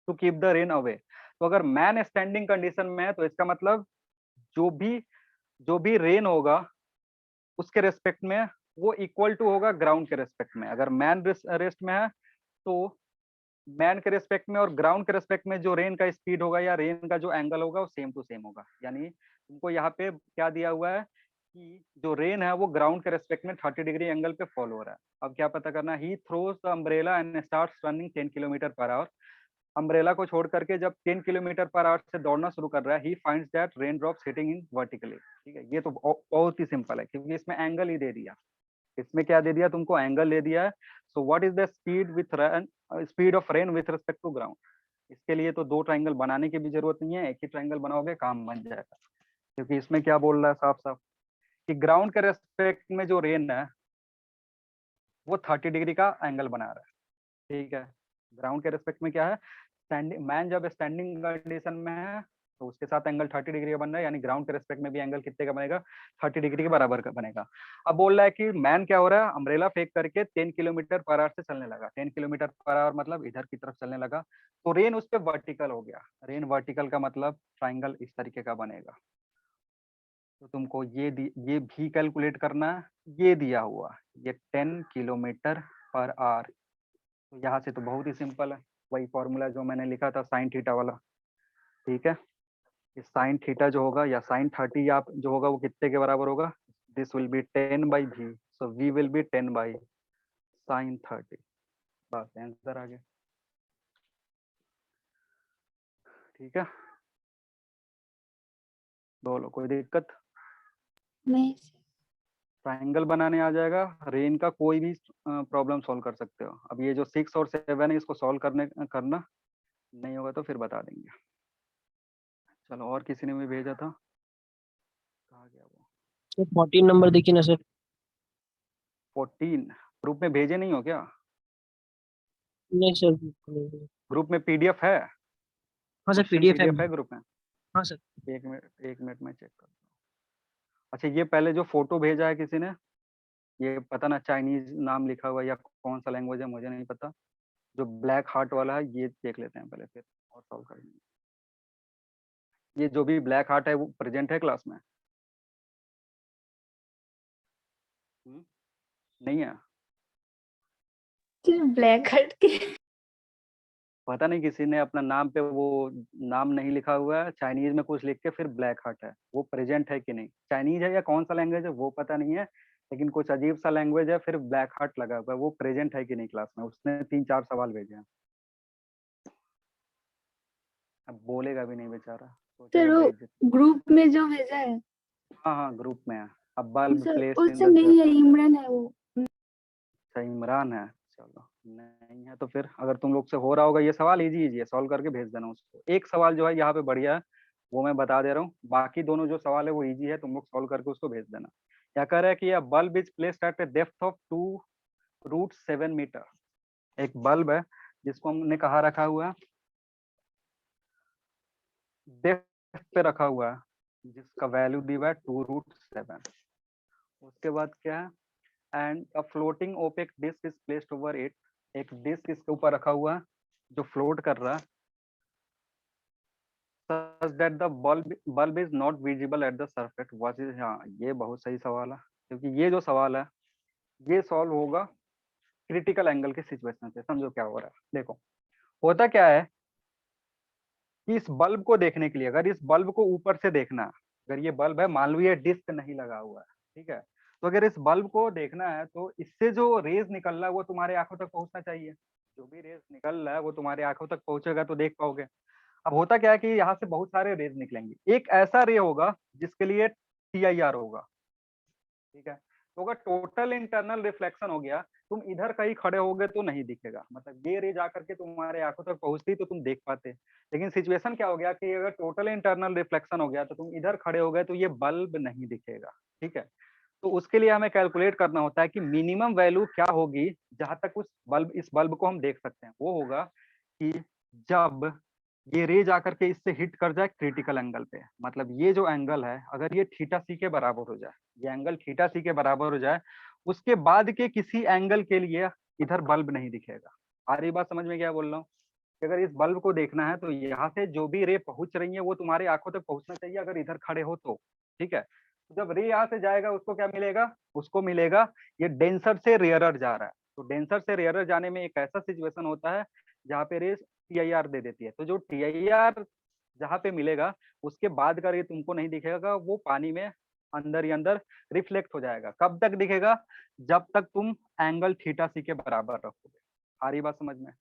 to keep the rain away. तो अगर मैन स्टैंडिंग कंडीशन में है तो इसका मतलब जो भी जो भी रेन होगा उसके रेस्पेक्ट में वो इक्वल टू होगा ग्राउंड के रेस्पेक्ट में। अगर मैन रेस्ट में है तो मैन के रेस्पेक्ट में और ग्राउंड के रेस्पेक्ट में जो रेन का स्पीड होगा या रेन का जो एंगल होगा वो सेम टू सेम होगा। यानी तुमको यहाँ पे क्या दिया हुआ है कि जो रेन है वो ग्राउंड के रेस्पेक्ट में 30 डिग्री एंगल पे फॉल हो रहा है। अब क्या पता करना है, he throws the umbrella and starts running 10 kilometre per our. Umbrella को छोड़ करके जब 10 किलोमीटर पर आवर से दौड़ना शुरू कर रहा है, he finds that rain drops hitting in vertically. ठीक है, ये तो बहुत ही सिंपल है क्योंकि इसमें एंगल ही दे दिया। इसमें क्या दे दिया तुमको, एंगल दे दिया है। So what is the speed with speed of rain with respect to ground. इसके लिए तो दो ट्राइंगल बनाने की भी जरूरत नहीं है, एक ही ट्राइंगल बनाओगे काम बन जाएगा। क्योंकि इसमें क्या बोल रहा है साफ साफ कि ग्राउंड के रेस्पेक्ट में जो रेन है वो 30 डिग्री का एंगल बना रहा है। ठीक है, ग्राउंड के रेस्पेक्ट में क्या है, स्टैंडिंग मैन जब स्टैंडिंग कंडीशन में है तो उसके साथ एंगल 30 डिग्री का बन रहा है, यानी ग्राउंड के रेस्पेक्ट में भी एंगल कितने का बनेगा, 30 डिग्री के बराबर का बनेगा। अब बोल रहा है कि मैन क्या हो रहा है, अम्ब्रेला फेंक करके 10 किलोमीटर पर आवर से चलने लगा। 10 किलोमीटर पर आवर मतलब इधर की तरफ चलने लगा, तो रेन उस पर वर्टिकल हो गया। रेन वर्टिकल का मतलब ट्राइंगल इस तरीके का बनेगा। तो तुमको ये भी कैलकुलेट करना है। ये दिया हुआ ये 10 किलोमीटर पर आवर, तो यहाँ से तो बहुत ही सिंपल है, वही फॉर्मूला जो मैंने लिखा था साइन थीटा वाला। ठीक है, इस साइन थीटा जो होगा या साइन 30 या जो होगा वो कितने के बराबर होगा, this will B 10 by v, so v will be 10 by sine 30। बस आंसर आ गया। ठीक है, बोलो कोई दिक्कत। नहीं ट्राइंगल बनाने आ जाएगा, रेन का कोई भी प्रॉब्लम सॉल्व कर सकते हो। अब ये जो 6 और 7 है इसको सॉल्व करना नहीं होगा तो फिर बता देंगे। चलो, और किसी ने भी भेजा था, कहाँ गया वो। सर 14 नंबर देखिए ना सर। 14 ग्रुप में भेजे नहीं हो क्या? नहीं सर। ग्रुप में पीडीएफ है? हाँ सर, क्वेश्चन पीडीएफ है। पीडीएफ है ग्रुप में? हाँ सर। एक मिनट में चेक करता हूँ। अच्छा, ये पहले जो फोटो भेजा है किसी ने, ये पता ना चाइनीज नाम लिखा हुआ है या कौन सा लैंग्वेज है मुझे नहीं पता। जो ब्लैक हार्ट वाला है ये देख लेते हैं पहले, फिर और सॉल्व करेंगे। ये जो भी ब्लैक हार्ट है वो प्रेजेंट है क्लास में? नहीं है? सिर्फ ब्लैक हट के। पता नहीं किसी ने अपना नाम पे वो नाम नहीं लिखा हुआ है, चाइनीज में कुछ लिख के फिर ब्लैक हार्ट है। वो प्रेजेंट है कि नहीं, चाइनीज है या कौन सा लैंग्वेज है वो पता नहीं है, लेकिन कुछ अजीब सा लैंग्वेज है फिर ब्लैक हार्ट लगा हुआ है। वो प्रेजेंट है कि नहीं क्लास में, उसने 3-4 सवाल भेजे हैं। अब बोलेगा भी नहीं बेचारा, सर सोचेगा वो बेइज्जती। ग्रुप में जो भेजा है हाँ हाँ, ग्रुप में है। अब बल्ब सर, प्लेस्ड इन उससे द नहीं है, इमरान है वो। अच्छा, इमरान है। चलो, नहीं है तो फिर अगर तुम लोग से हो रहा होगा ये सवाल, इजी इजी है, सॉल्व करके भेज देना उसको। एक सवाल जो है यहाँ पे बढ़िया है, वो मैं बता दे रहा हूँ। बाकी दोनों जो सवाल है वो इजी है, तुम लोग सॉल्व करके उसको भेज देना। क्या कह रहा है कि bulb is placed at a depth of 2√7 metre. एक बल्ब है जिसको हमने कहा रखा हुआ है, डेप्थ पे रखा हुआ है, जिसका वैल्यू दी हुआ है 2√7। उसके बाद क्या है, and a floating opaque disc is placed over it. एक डिस्क इसके ऊपर रखा हुआ है जो फ्लोट कर रहा है, such that the bulb is not visible at the surface। what is, हाँ ये बहुत सही सवाल है, क्योंकि ये जो सवाल है ये सॉल्व होगा क्रिटिकल एंगल के सिचुएशन से। समझो क्या हो रहा है, देखो होता क्या है कि इस बल्ब को देखने के लिए, अगर इस बल्ब को ऊपर से देखना, अगर ये बल्ब है, मान लो ये डिस्क नहीं लगा हुआ है, ठीक है, तो अगर इस बल्ब को देखना है तो इससे जो रेज निकल रहा है वो तुम्हारे आंखों तक पहुंचना चाहिए। जो भी रेज निकल रहा है वो तुम्हारे आंखों तक पहुंचेगा तो देख पाओगे। अब होता क्या है कि यहाँ से बहुत सारे रेज निकलेंगे, एक ऐसा रे होगा जिसके लिए TIR होगा। ठीक है, तो अगर टोटल इंटरनल रिफ्लेक्शन हो गया, तुम इधर कहीं खड़े होगे तो नहीं दिखेगा, मतलब ये रे जा करके तुम्हारे आंखों तक पहुंचती तो तुम देख पाते। लेकिन सिचुएशन क्या हो गया कि अगर टोटल इंटरनल रिफ्लेक्शन हो गया तो तुम इधर खड़े हो गए तो ये बल्ब नहीं दिखेगा। ठीक है, तो उसके लिए हमें कैलकुलेट करना होता है कि मिनिमम वैल्यू क्या होगी जहां तक इस बल्ब को हम देख सकते हैं। वो होगा कि जब ये रे जाकर के इससे हिट कर जाए क्रिटिकल एंगल पे, मतलब ये जो एंगल है अगर ये थीटा सी के बराबर हो जाए, ये एंगल थीटा सी के बराबर हो जाए, उसके बाद के किसी एंगल के लिए इधर बल्ब नहीं दिखेगा। आ रही बात समझ में क्या बोल रहा हूँ? अगर इस बल्ब को देखना है तो यहाँ से जो भी रे पहुंच रही है वो तुम्हारे आंखों तक पहुंचना चाहिए अगर इधर खड़े हो तो। ठीक है, तो जब रे यहाँ से जाएगा उसको क्या मिलेगा, उसको मिलेगा ये डेंसर से रेयरर जा रहा है। तो डेंसर से रेयरर जाने में एक ऐसा सिचुएशन होता है जहाँ पे रे TIR दे देती है। तो जो TIR जहाँ पे मिलेगा उसके बाद का रे तुमको नहीं दिखेगा, वो पानी में अंदर ही अंदर रिफ्लेक्ट हो जाएगा। कब तक दिखेगा? जब तक तुम एंगल थीटा सी के बराबर रखोगे। आ रही बात समझ में?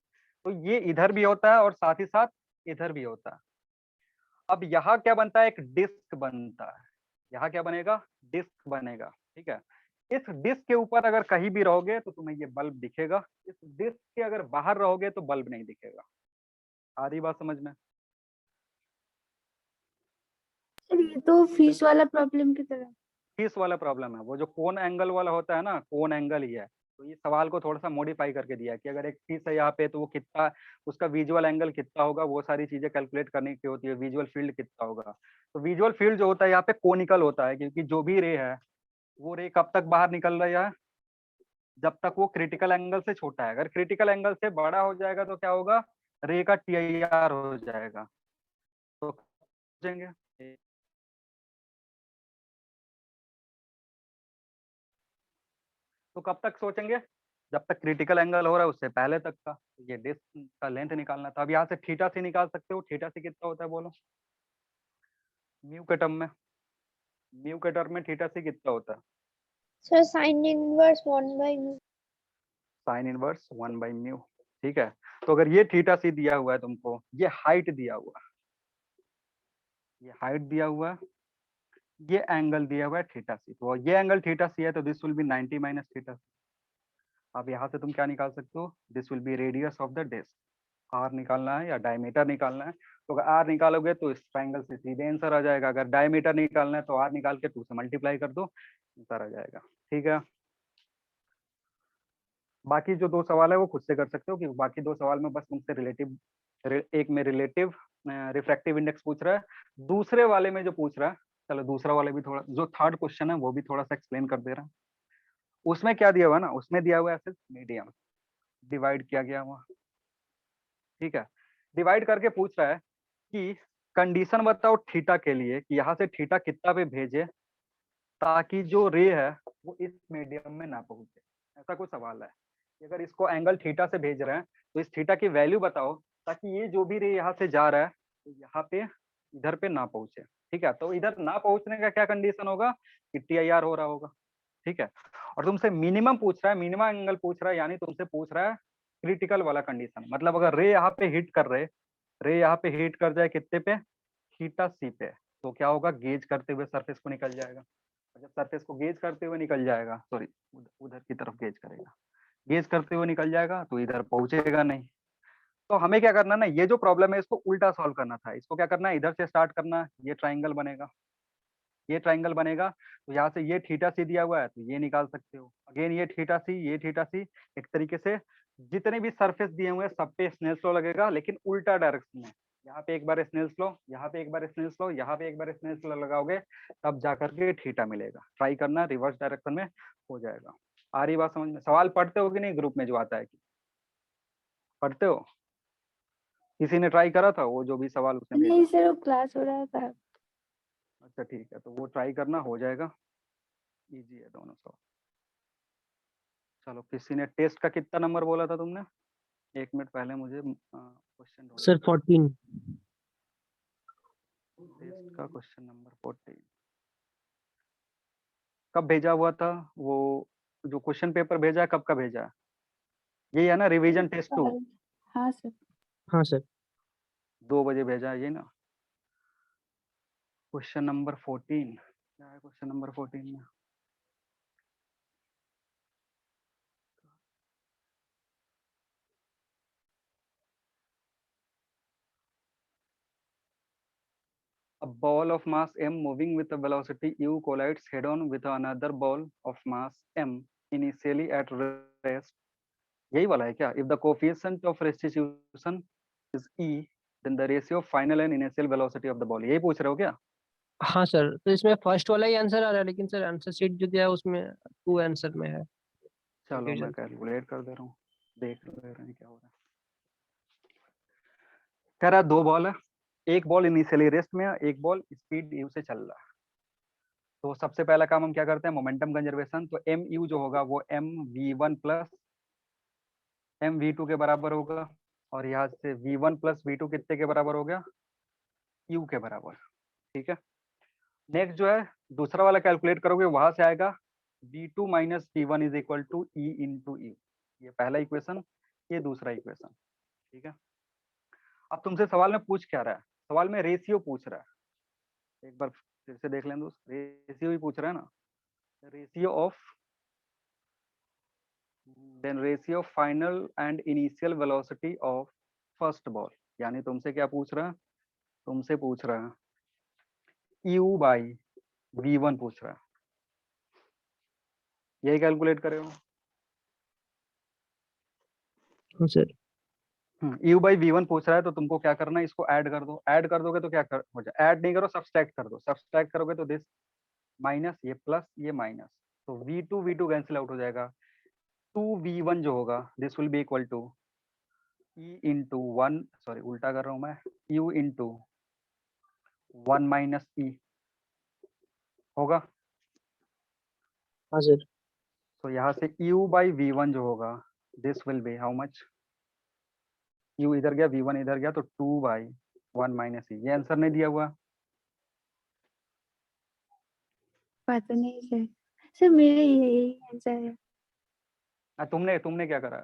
तो ये इधर भी होता है और साथ ही साथ इधर भी होता है। अब यहाँ क्या बनता है? एक डिस्क बनता है। यहाँ क्या बनेगा? डिस्क बनेगा। ठीक है, इस डिस्क के ऊपर अगर कहीं भी रहोगे तो तुम्हें ये बल्ब दिखेगा, इस डिस्क के अगर बाहर रहोगे तो बल्ब नहीं दिखेगा। आ रही बात समझ में? सर ये तो फीस वाला प्रॉब्लम की तरह। किस वाला प्रॉब्लम है? वो जो कोन एंगल वाला होता है ना, कोन एंगल ही है। तो ये सवाल को थोड़ा सा मॉडिफाई करके दिया है कि अगर एक पीस है यहाँ पे तो वो कितना, उसका विजुअल एंगल कितना होगा, वो सारी चीजें कैलकुलेट करने की होती है। विजुअल फील्ड कितना होगा, तो विजुअल फील्ड जो होता है यहाँ पे कोनिकल होता है, क्योंकि जो भी रे है वो रे कब तक बाहर निकल रहा है? जब तक वो क्रिटिकल एंगल से छोटा है। अगर क्रिटिकल एंगल से बड़ा हो जाएगा तो क्या होगा? रे का TIR हो जाएगा। तो समझेंगे? तो कब तक सोचेंगे? जब तक क्रिटिकल एंगल हो रहा है उससे पहले तक का। ये डिस्क का लेंथ निकालना था। अब यहाँ से थीटा से निकाल सकते हो। थीटा से कितना होता है बोलो? म्यू के टर्म में, म्यू के टर्म में थीटा से कितना होता है? सर साइन इनवर्स 1/म्यू। साइन इनवर्स 1/म्यू। ठीक है, तो अगर ये थीटा सी दिया हुआ है तुमको, ये हाइट दिया हुआ है, ये हाइट दिया हुआ है, ये एंगल दिया हुआ है थीटा सी, तो ये एंगल थीटा सी है तो this will be 90 minus theta c. अब यहाँ से तुम क्या निकाल सकते हो? This will be radius of the disc. R निकालना है या डायमीटर निकालना है, तो अगर आर निकालोगे तो इस ट्राइंगल से सीधे आंसर आ जाएगा। अगर डायमीटर निकालना है तो आर निकाल के 2 से मल्टीप्लाई कर दो, आंसर आ जाएगा। ठीक है, बाकी जो 2 सवाल है वो खुद से कर सकते हो, कि बाकी 2 सवाल में बस तुमसे रिलेटिव, एक में रिलेटिव रिफ्रैक्टिव इंडेक्स पूछ रहा है, दूसरे वाले में जो पूछ रहा है, चलो दूसरा वाले भी थोड़ा, जो थर्ड क्वेश्चन है वो भी थोड़ा सा एक्सप्लेन कर दे रहा है। उसमें क्या दिया हुआ है ना, उसमें दिया हुआ है सिर्फ मीडियम, डिवाइड किया गया हुआ। ठीक है, डिवाइड करके पूछ रहा है कि कंडीशन बताओ थीटा के लिए, कि यहाँ से थीटा कितना पे भेजे ताकि जो रे है वो इस मीडियम में ना पहुंचे। ऐसा कोई सवाल है कि अगर इसको एंगल थीटा से भेज रहे हैं तो इस थीटा की वैल्यू बताओ ताकि ये जो भी रे यहाँ से जा रहा है तो यहाँ पे इधर पे ना पहुंचे। ठीक है, तो इधर ना पहुंचने का क्या कंडीशन होगा? कि TIR हो रहा होगा। ठीक है, और तुमसे मिनिमम पूछ रहा है, मिनिमम एंगल पूछ रहा है, यानी तुमसे पूछ रहा है क्रिटिकल वाला कंडीशन। मतलब अगर रे यहाँ पे हिट कर रहे, रे यहाँ पे हिट कर जाए कितने पे? थीटा सी पे, तो क्या होगा? गेज करते हुए सरफेस को निकल जाएगा। जब सरफेस को गेज करते हुए निकल जाएगा, सॉरी उधर की तरफ गेज करेगा, गेज करते हुए निकल जाएगा तो इधर पहुंचेगा नहीं। तो हमें क्या करना ना, ये जो प्रॉब्लम है इसको उल्टा सॉल्व करना था। इसको क्या करना है? इधर से स्टार्ट करना है, ये ट्राइंगल बनेगा, ये ट्राइंगल बनेगा, तो यहाँ से ये थीटा सी दिया हुआ है तो ये निकाल सकते हो। अगेन ये थीटा सी, ये थीटा सी, एक तरीके से जितने भी सरफेस दिए हुए हैं सब पे स्नेल्स लॉ लगेगा, लेकिन उल्टा डायरेक्शन में। यहाँ पे एक बार स्नेल्स लॉ, यहाँ पे एक बार स्नेल्स लॉ, यहाँ पे एक बार स्नेल्स लॉ लगाओगे तब जाकर के थीटा मिलेगा। ट्राई करना, रिवर्स डायरेक्शन में हो जाएगा। आ रही बात समझ में? सवाल पढ़ते हो कि नहीं ग्रुप में जो आता है? कि पढ़ते हो? किसी ने ट्राई करा था वो जो भी सवाल उसने नहीं भेजा? सर वो क्लास हो रहा था। अच्छा ठीक है, तो वो ट्राई करना, हो जाएगा। इजी है दोनों सवाल। चलो, किसी ने टेस्ट का कितना नंबर बोला था तुमने? 1 मिनट पहले मुझे क्वेश्चन ढूंढना सर था। 14। टेस्ट का क्वेश्चन नंबर 14 कब भेजा हुआ था? वो जो क्वेश्चन पेपर भेजा है कब का भेजा है? यही है ना, रिवीजन टेस्ट 2? हाँ सर। हाँ सर। 2 बजे भेजा है ये ना? क्वेश्चन नंबर 14 क्या है? क्वेश्चन नंबर 14 में a ball of mass m moving with a velocity u collides head on with another ball of mass m initially at rest। यही वाला है क्या? if the coefficient of restitution is e then the ratio of final and initial velocity of the ball। यही पूछ रहे हो क्या? हाँ सर, तो इसमें फर्स्ट वाला ही आंसर आ रहा है, लेकिन सर आंसर शीट जो दिया है उसमें 2 आंसर में है चलो मैं confusion। कैलकुलेट कर दे रहा हूँ, देख ले रहे हैं क्या हो रहा है। कह रहा है 2 बॉल है, एक बॉल इनिशियली रेस्ट में है, एक बॉल स्पीड यू से चल रहा है। तो सबसे पहला काम हम क्या करते हैं? Momentum conservation. तो एम यू जो होगा वो mv1 प्लस mv2 के बराबर होगा, और यहाँ से v1 प्लस v2 कितने के बराबर हो गया? यू के बराबर, ठीक है। नेक्स्ट जो है दूसरा वाला कैलकुलेट करोगे, वहां से आएगा v2 minus v1 is equal to e into u. ये पहला इक्वेशन, ये दूसरा इक्वेशन, ठीक है। अब तुमसे सवाल में पूछ क्या रहा है, सवाल में रेशियो पूछ रहा है। एक बार फिर से देख लें दोस्त, रेशियो ही पूछ रहा है ना, ratio of, then ratio of final and initial velocity of first ball. यानी तुमसे क्या पूछ रहा है, तुमसे पूछ रहा है यू बाई v1 पूछ रहा है, यही कैलकुलेट करे हो। हाँ सर। यू बाई v1 पूछ रहा है, तो तुमको क्या करना है, इसको ऐड कर दो। ऐड कर दोगे तो क्या हो जाए, ऐड नहीं करो, सब्सट्रैक्ट कर दो। सब्सट्रैक्ट करोगे तो दिस माइनस, ये प्लस, ये माइनस, तो v2 कैंसिल आउट हो जाएगा। 2v1 जो होगा this will be equal to e into 1, sorry उल्टा कर रहा हूं मैं, u इंटू 1 माइनस ई होगा। हाँ सर। तो यहाँ से u बाई v1 जो होगा this will be how much, u इधर गया, v1 इधर गया, तो 2 बाई 1 माइनस ई। ये आंसर नहीं दिया हुआ, पता नहीं सर, सर मेरे यही आंसर है। तुमने तुमने क्या करा।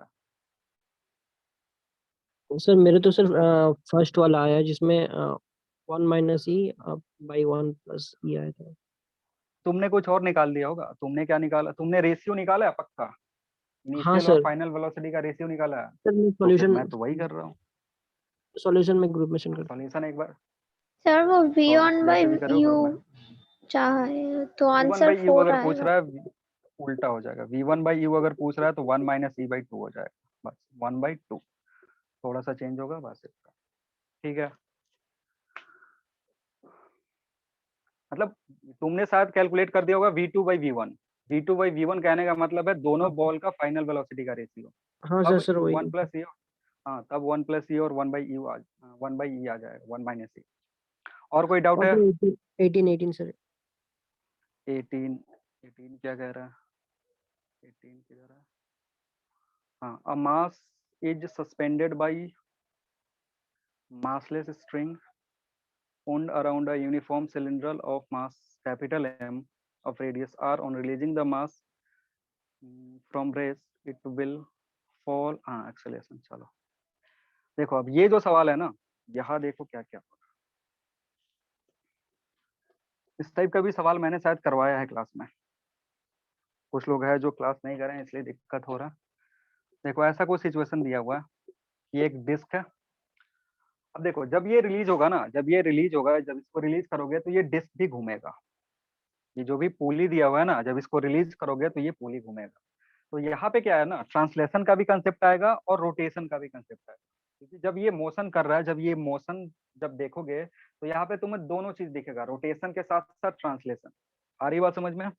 सर मेरे तो सर फर्स्ट वाला आया जिसमें 1 माइनस ई बाई 1 प्लस ई आया था। तुमने कुछ और निकाल दिया होगा। तुमने क्या निकाला, तुमने रेशियो निकाला है पक्का, हाँ इनिशियल और सर। फाइनल वेलोसिटी का रेशियो निकाला है। सर मैं तो फिर सॉल्यूशन मैं तो वही कर रहा हूँ, सॉल्यूशन में ग्रुप में सेंड करता सॉल्यूशन एक बार सर वो और v1 by जैसे भी करे हो करो। u मैं चाहे तो v1 आंसर बाई यू 4 अगर पूछ आएगा। रहा है, उल्टा हो जाएगा। v1 बाई यू अगर पूछ रहा है तो 1 माइनस ई बाई 2 हो जाएगा, बस 1/2, थोड़ा सा चेंज होगा बस इसका, ठीक है। मतलब तुमने शायद कैलकुलेट कर दिया होगा v2 by v1। v2 by v1 कहने का मतलब है दोनों बॉल का फाइनल वेलोसिटी का रेशियो। हाँ सर अब सर वही। 1 प्लस ई, हाँ तब 1 प्लस ई और 1 बाई यू 1 बाई ई आ जाएगा, 1 माइनस ई। और कोई डाउट और है। Sir 18 sir. 18, 18 क्या कह रहा है, 18 किधर है। हाँ, a mass is suspended by massless string wound around a uniform cylindrical of mass capital M of radius r. On releasing the mass from rest it will fall, हाँ acceleration। चलो देखो, अब ये जो सवाल है ना, यहाँ देखो क्या क्या होगा। इस टाइप का भी सवाल मैंने शायद करवाया है क्लास में। कुछ लोग हैं जो क्लास नहीं कर रहे हैं इसलिए दिक्कत हो रहा है। देखो ऐसा कोई सिचुएशन दिया हुआ है, ये एक डिस्क है। अब देखो जब ये रिलीज होगा ना, जब ये रिलीज होगा, जब इसको रिलीज करोगे तो ये डिस्क भी घूमेगा। ये जो भी पुली दिया हुआ है ना, जब इसको रिलीज करोगे तो ये पुली घूमेगा। तो यहाँ पे क्या है ना, ट्रांसलेशन का भी कंसेप्ट आएगा और रोटेशन का भी कंसेप्ट आएगा। क्योंकि जब ये मोशन कर रहा है, जब ये मोशन जब देखोगे तो यहाँ पे तुम्हें दोनों चीज दिखेगा, रोटेशन के साथ साथ ट्रांसलेशन। आ रही बात समझ में।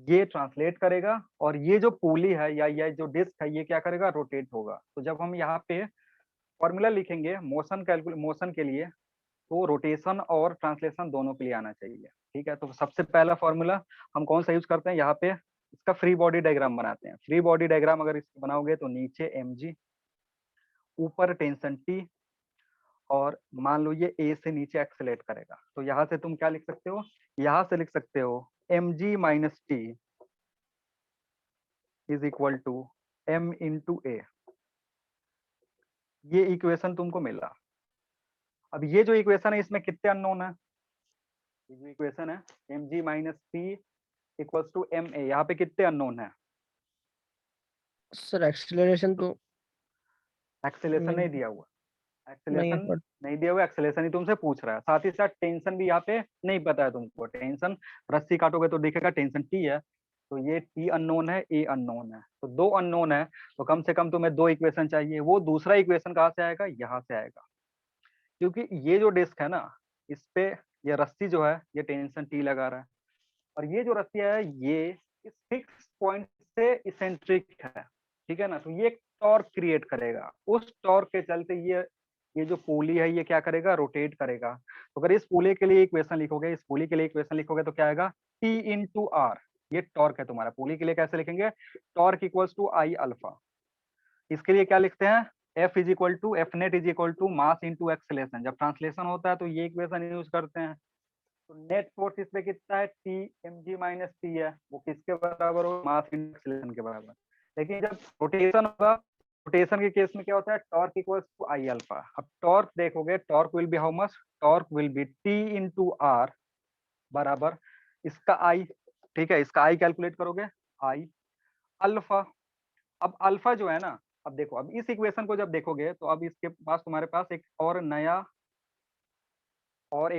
ये ट्रांसलेट करेगा और ये जो पुली है या ये जो डिस्क है ये क्या करेगा, रोटेट होगा। तो जब हम यहाँ पे फॉर्मूला लिखेंगे मोशन के लिए, तो रोटेशन और ट्रांसलेशन दोनों के लिए आना चाहिए, ठीक है। तो सबसे पहला फॉर्मूला हम कौन सा यूज करते हैं, यहाँ पे इसका फ्री बॉडी डायग्राम बनाते हैं। फ्री बॉडी डायग्राम अगर इसको बनाओगे तो नीचे mg, ऊपर टेंशन T, और मान लो ये A से नीचे एक्सेलेरेट करेगा। तो यहाँ से तुम क्या लिख सकते हो, यहाँ से लिख सकते हो mg minus T is equal to m into A। ये इक्वेशन तुमको मिला। अब ये जो इक्वेशन है इसमें कितने अननोन है, ये जो इक्वेशन है mg minus T equals to ma, यहाँ पे कितने अननोन है। सर एक्सेलरेशन तो एक्सेलेरेशन नहीं दिया हुआ, नहीं एक्सेलेरेशन है। नहीं दिया हुआ, एक्सेलेरेशन ही तुमसे पूछ रहा है। साथ ही साथ टेंशन भी यहाँ पे नहीं पता है तुमको। टेंशन रस्सी काटोगे तो दिखेगा टेंशन T है, तो ये T अननोन है, A अननोन है, तो दो अननोन है। तो कम से कम तुम्हें दो इक्वेशन चाहिए। वो दूसरा इक्वेशन कहाँ से आएगा, यहाँ से आएगा। क्योंकि ये जो डिस्क है ना, इस पे ये रस्सी जो है ये टेंशन T लगा रहा है, और ये जो रस्सी है ये इस फिक्स पॉइंट से इसेंट्रिक है, ठीक है ना। तो ये एक टॉर्क क्रिएट करेगा। उस टॉर्क के चलते ये जो पुली है ये क्या करेगा, रोटेट करेगा। तो अगर इस पुली के लिए इक्वेशन लिखोगे, इस पुली के लिए इक्वेशन लिखोगे तो क्या आएगा, T इंटू R। ये टॉर्क है तुम्हारा। पुली के लिए कैसे लिखेंगे, torque equals to I alpha. इसके लिए क्या लिखते हैं, F is equal to F net is equal to mass into acceleration. जब ट्रांसलेशन होता है तो ये इक्वेशन यूज करते हैं। तो नेट फोर्स इस पे कितना है, T m g minus T है, वो किसके बराबर हो, मास इंटू एक्सेलेरेशन के बराबर। लेकिन जब रोटेशन होगा, रोटेशन के केस में क्या होता है, torque equals to I alpha. अब टॉर्क देखोगे, torque will be how much, torque will be T into R बराबर इसका आई, ठीक है, इसका आई कैलकुलेट करोगे, आई अल्फा। अब अल्फा जो है ना, अब देखो, अब इस इक्वेशन को जब देखोगे तो अब इसके पास, तुम्हारे पास एक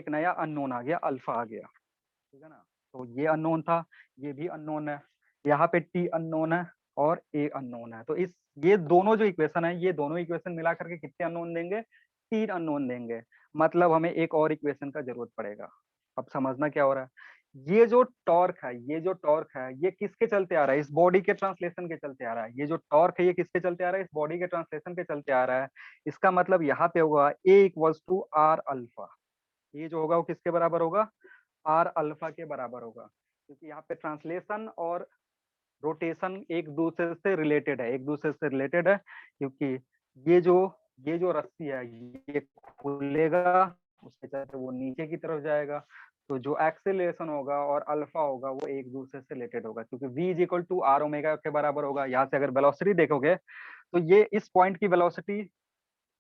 नया अननोन आ गया, अल्फा आ गया, ठीक है ना। तो ये अननोन था, ये भी अननोन है, यहाँ पे टी अननोन है और ए अननोन है। तो ये दोनों जो इक्वेशन है, ये दोनों इक्वेशन मिला करके कितने अननोन देंगे, 3 अननोन देंगे। मतलब हमें एक और इक्वेशन का जरूरत पड़ेगा। अब समझना क्या हो रहा है, ये जो टॉर्क है, ये किसके चलते आ रहा है, इस बॉडी के ट्रांसलेशन के चलते आ रहा है। ये जो टॉर्क है ये किसके चलते आ रहा है, इस बॉडी के ट्रांसलेशन के चलते आ रहा है। इसका मतलब यहाँ पे होगा ए इक्वल्स टू आर अल्फा। ये जो होगा वो किसके बराबर होगा, आर अल्फा के बराबर होगा, क्योंकि यहाँ पे ट्रांसलेशन और रोटेशन एक दूसरे से रिलेटेड है, क्योंकि ये जो रस्सी है ये खुलेगा, उसके चलते वो नीचे की तरफ जाएगा। तो जो एक्सेलरेशन होगा और अल्फा होगा वो एक दूसरे से रिलेटेड होगा, क्योंकि v is equal to are omega के बराबर होगा। यहाँ से अगर वेलोसिटी देखोगे तो ये इस पॉइंट की वेलोसिटी,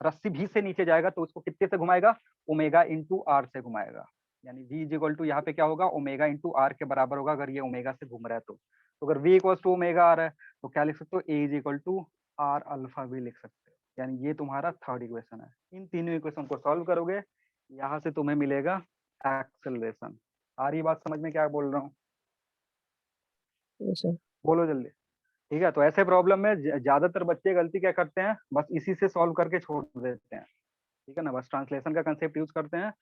रस्सी भी से नीचे जाएगा तो उसको कितने से घुमाएगा, ओमेगा इंटू आर से घुमाएगा। यानी v इज इक्वल टू यहाँ पे क्या होगा, ओमेगा इंटू आर के बराबर होगा, अगर ये ओमेगा से घूम रहा है तो। अगर v equal to omega are है तो क्या लिख सकते हो, a is equal to are alpha भी लिख सकते हो। यानी ये तुम्हारा थर्ड इक्वेशन है। इन तीनों इक्वेशन को सॉल्व करोगे, यहाँ से तुम्हें मिलेगा एक्सेलरेशन। आ रही बात समझ में, क्या बोल रहा हूँ, Yes, sir. बोलो जल्दी। ठीक है, तो ऐसे प्रॉब्लम में ज्यादातर बच्चे गलती क्या करते हैं, बस इसी से सॉल्व करके छोड़ देते हैं, ठीक है ना। बस ट्रांसलेशन का कंसेप्ट यूज करते हैं।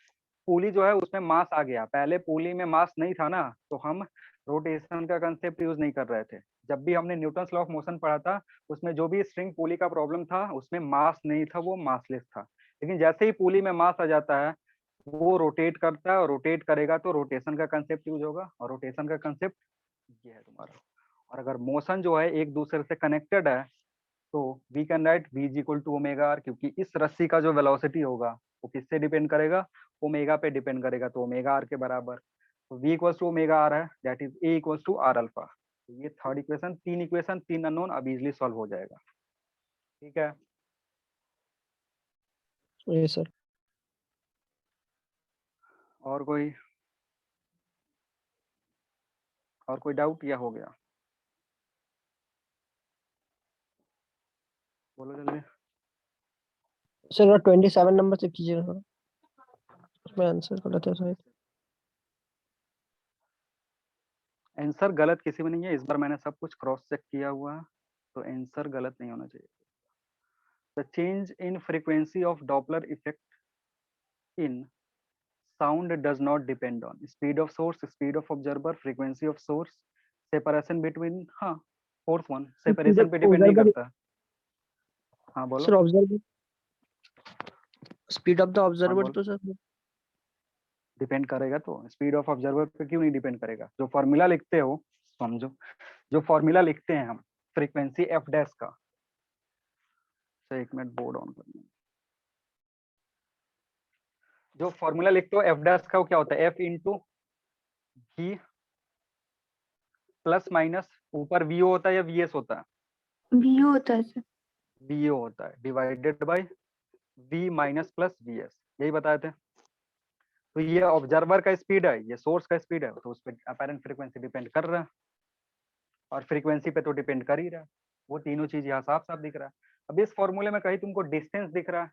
पुली जो है उसमें मास आ गया, पहले पुली में मास नहीं था ना, तो हम रोटेशन का कंसेप्ट यूज नहीं कर रहे थे। जब भी हमने न्यूटन लॉ ऑफ मोशन पढ़ा था, उसमें जो भी स्ट्रिंग पुली का प्रॉब्लम था उसमें मास नहीं था, वो मासलेस था। लेकिन जैसे ही पुली में मास आ जाता है, वो रोटेट करता है, और रोटेट करेगा तो रोटेशन का कंसेप्ट यूज होगा, और रोटेशन का कंसेप्ट ये है तुम्हारा। और अगर मोशन जो है एक दूसरे से कनेक्टेड है, तो we can write v is equal to omega R, क्योंकि इस रस्सी का जो वेलोसिटी होगा वो किससे डिपेंड करेगा, ओमेगा पे डिपेंड करेगा, तो ओमेगा आर के बराबर। तो v equals to omega are है, that is a equals to are alpha. तो ये थर्ड इक्वेशन, तीन अननोन अब इजीली सॉल्व हो जाएगा, ठीक है। Yes, sir. और कोई डाउट, या हो गया, बोलो जल्दी। Sir, 27 नंबर से कीजिएगा, उसमें आंसर गलत है शायद। आंसर गलत किसी में नहीं है, इस बार मैंने सब कुछ क्रॉस चेक किया हुआ है, तो आंसर गलत नहीं होना चाहिए। The change in frequency of Doppler effect in sound does not depend on speed of source, speed of observer, frequency of source, separation between, हाँ फोर्थ वन, सेपरेशन पे डिपेंड नहीं ऑब्जर्वर, करता। हाँ बोलो। Sir observer, speed of the हाँ observer बोलो, तो sir depend करेगा तो स्पीड ऑफ ऑब्जर्वर पे क्यों नहीं डिपेंड करेगा। जो फॉर्मूला लिखते हो, समझो, जो फॉर्मूला लिखते हैं हम फ्रीक्वेंसी एफ डैश का, तो एक मिनट बोर्ड ऑन करना। जो फॉर्मूला लिखते हो एफ डैश का वो क्या होता है, F into v plus minus, ऊपर वी होता है या वी एस होता है, VU होता है सर। वी होता है, divided by v minus plus V S, यही बताए थे। तो ये ऑब्जर्वर का स्पीड है, ये सोर्स का स्पीड है, तो उस पर अपेरेंट फ्रीक्वेंसी डिपेंड कर रहा है, और फ्रीक्वेंसी पे तो डिपेंड कर ही रहा है। वो तीनों चीज यहाँ साफ साफ दिख रहा है। अब इस फॉर्मूले में कहीं तुमको डिस्टेंस दिख रहा है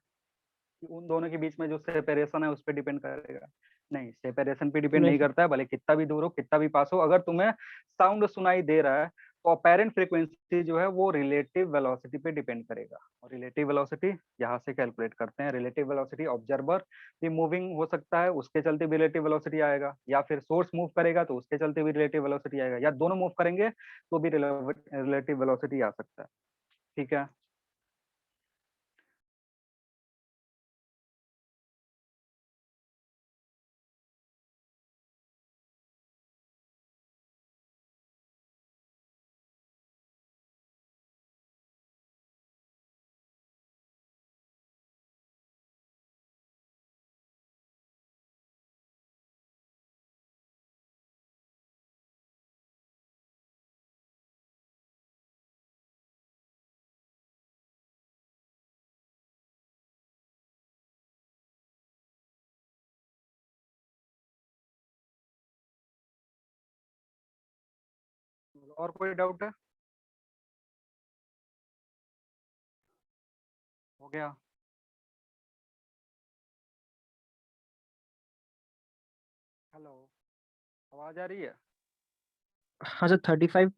कि उन दोनों के बीच में जो सेपरेशन है उस पर डिपेंड करेगा, नहीं, सेपरेशन पे डिपेंड नहीं नहीं सर। करता है, भले कितना भी दूर हो, कितना भी पास हो। अगर तुम्हें साउंड सुनाई दे रहा है तो अपेरेंट फ्रीक्वेंसी जो है वो रिलेटिव वेलोसिटी पे डिपेंड करेगा, और रिलेटिव वेलोसिटी यहाँ से कैलकुलेट करते हैं। रिलेटिव वेलोसिटी ऑब्जर्वर भी मूविंग हो सकता है, उसके चलते भी रिलेटिव वेलोसिटी आएगा, या फिर सोर्स मूव करेगा तो उसके चलते भी रिलेटिव वेलोसिटी आएगा, या दोनों मूव करेंगे तो भी रिलेटिव वेलोसिटी आ सकता है, ठीक है। और कोई डाउट है? हो गया? हेलो, आवाज आ रही है? हाँ सर 35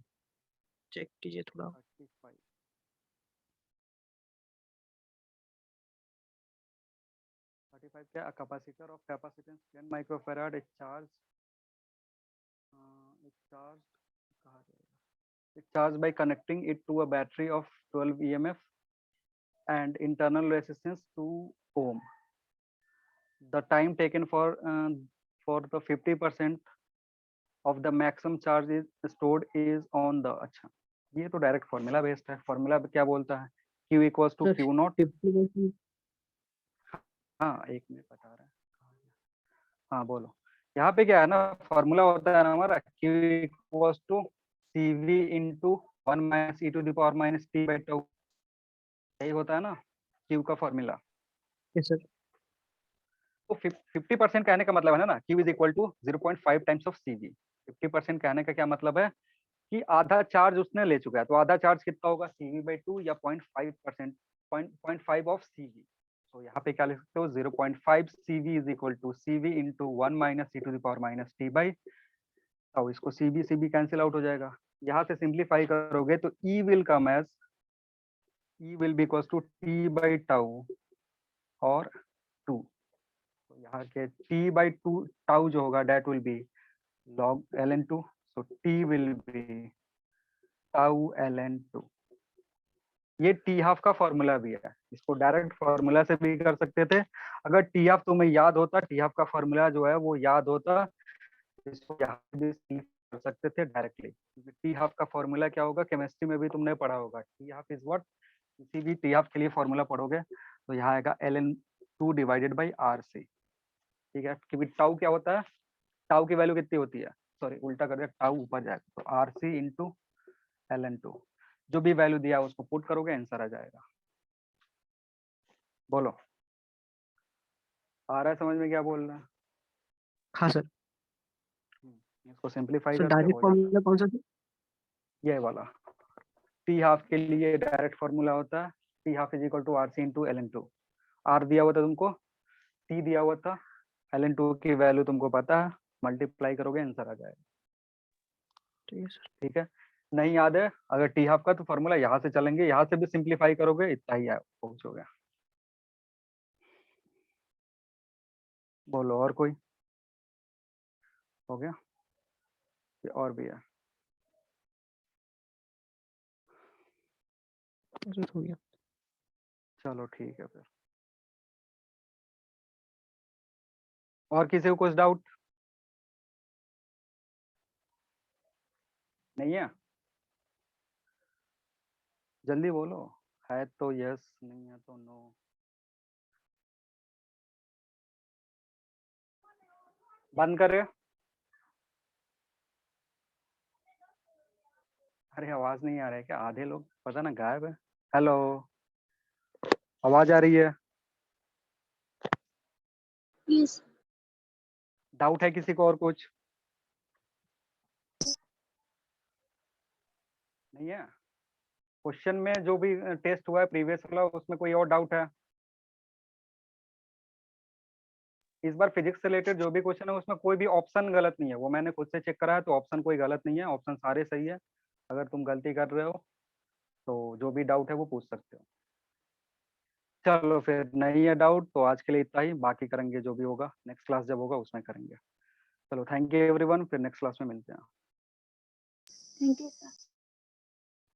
चेक कीजिए थोड़ा। 35 35 क्या? Capacitor of capacitance 10 microfarad, charge कहाँ जाएगा? It charged by connecting it to a battery of 12 EMF and internal resistance 2 ohm. The time taken for the 50% of the maximum charge is stored is on the. अच्छा, ये तो direct formula based है। Formula क्या बोलता है? Q equals to sir Q naught. 50%। हाँ, एक minute बता रहा है। हाँ बोलो। यहाँ पे क्या है ना, फॉर्मूला होता है ना हमारा Q equals to CV into 1 minus e to the power minus t by tau. यही होता है ना Q का फॉर्मूला। Yes sir. तो 50% कहने का मतलब है ना Q is equal to 0.5 times of CV। 50% कहने का क्या मतलब है कि आधा चार्ज उसने ले चुका है, तो आधा चार्ज कितना होगा? CV/2 या 0.5%, 0.5 ऑफ CV। तो यहाँ पे क्या लिख सकते हो? 0.5 CV is equal to CV into 1 minus e to the power minus t by tau. इसको CV कैंसिल आउट हो जाएगा। यहाँ से सिंप्लीफाई करोगे तो E will come as E will be equals to T by tau और 2। तो यहाँ के T/2 टाउ जो होगा that will be log ln2, so T will be tau ln2। ये टी हाफ का फॉर्मूला भी है, इसको डायरेक्ट फॉर्मूला से भी कर सकते थे। अगर टी हाफ तुम्हें याद होता, टी हाफ का फॉर्मूला जो है वो याद होता, इसको यहाँ भी कर सकते थे डायरेक्टली। टी हाफ का फॉर्मूला क्या होगा? केमिस्ट्री में भी तुमने पढ़ा होगा। T half is what? किसी भी टी हाफ के लिए फॉर्मूला पढ़ोगे तो यहाँ आएगा ln2 डिवाइडेड बाई RC। ठीक है, क्योंकि टाउ क्या होता है? टाउ की वैल्यू कितनी होती है? सॉरी उल्टा कर दिया, टाउ ऊपर जाएगा तो RC इंटू ln2। जो भी वैल्यू दिया उसको पुट करोगे, आंसर आ जाएगा। बोलो, आ रहा है समझ में क्या बोल रहा है? हाँ सर। इसको सिंप्लीफाई सर करके डायरेक्ट हो जाता फॉर्मूला कौन सा था? है ये वाला। टी हाफ के लिए डायरेक्ट फॉर्मूला होता है t half is equal to RC into ln2। R दिया हुआ था तुमको, टी दिया हुआ था, ln2 की वैल्यू तुमको पता है, मल्टीप्लाई करोगे आंसर आ जाएगा। ठीक है सर। ठीक है, नहीं याद है अगर टी हाफ का तो फॉर्मूला यहाँ से चलेंगे, यहाँ से भी सिंप्लीफाई करोगे, इतना ही पहुंचोगे। बोलो और कोई? हो गया? ये और भी है? सर हो गया। चलो ठीक है फिर। और किसी को कुछ डाउट नहीं है? जल्दी बोलो, है तो यस, नहीं है तो नो। बंद करे। अरे आवाज नहीं आ रहा है क्या? आधे लोग पता ना गायब है। हेलो, आवाज आ रही है? Yes. डाउट है किसी को और कुछ? नहीं है? क्वेश्चन में जो भी टेस्ट हुआ है प्रीवियस वाला, उसमें कोई और डाउट है? इस बार फिजिक्स से रिलेटेड जो भी क्वेश्चन है उसमें कोई भी ऑप्शन गलत नहीं है, वो मैंने खुद से चेक करा है, तो ऑप्शन कोई गलत नहीं है, ऑप्शन सारे सही है। अगर तुम गलती कर रहे हो तो जो भी डाउट है वो पूछ सकते हो। चलो फिर नहीं है डाउट तो आज के लिए इतना ही, बाकी करेंगे जो भी होगा नेक्स्ट क्लास जब होगा उसमें करेंगे। चलो थैंक यू एवरीवन, फिर नेक्स्ट क्लास में मिलते हैं। Thank you, sir.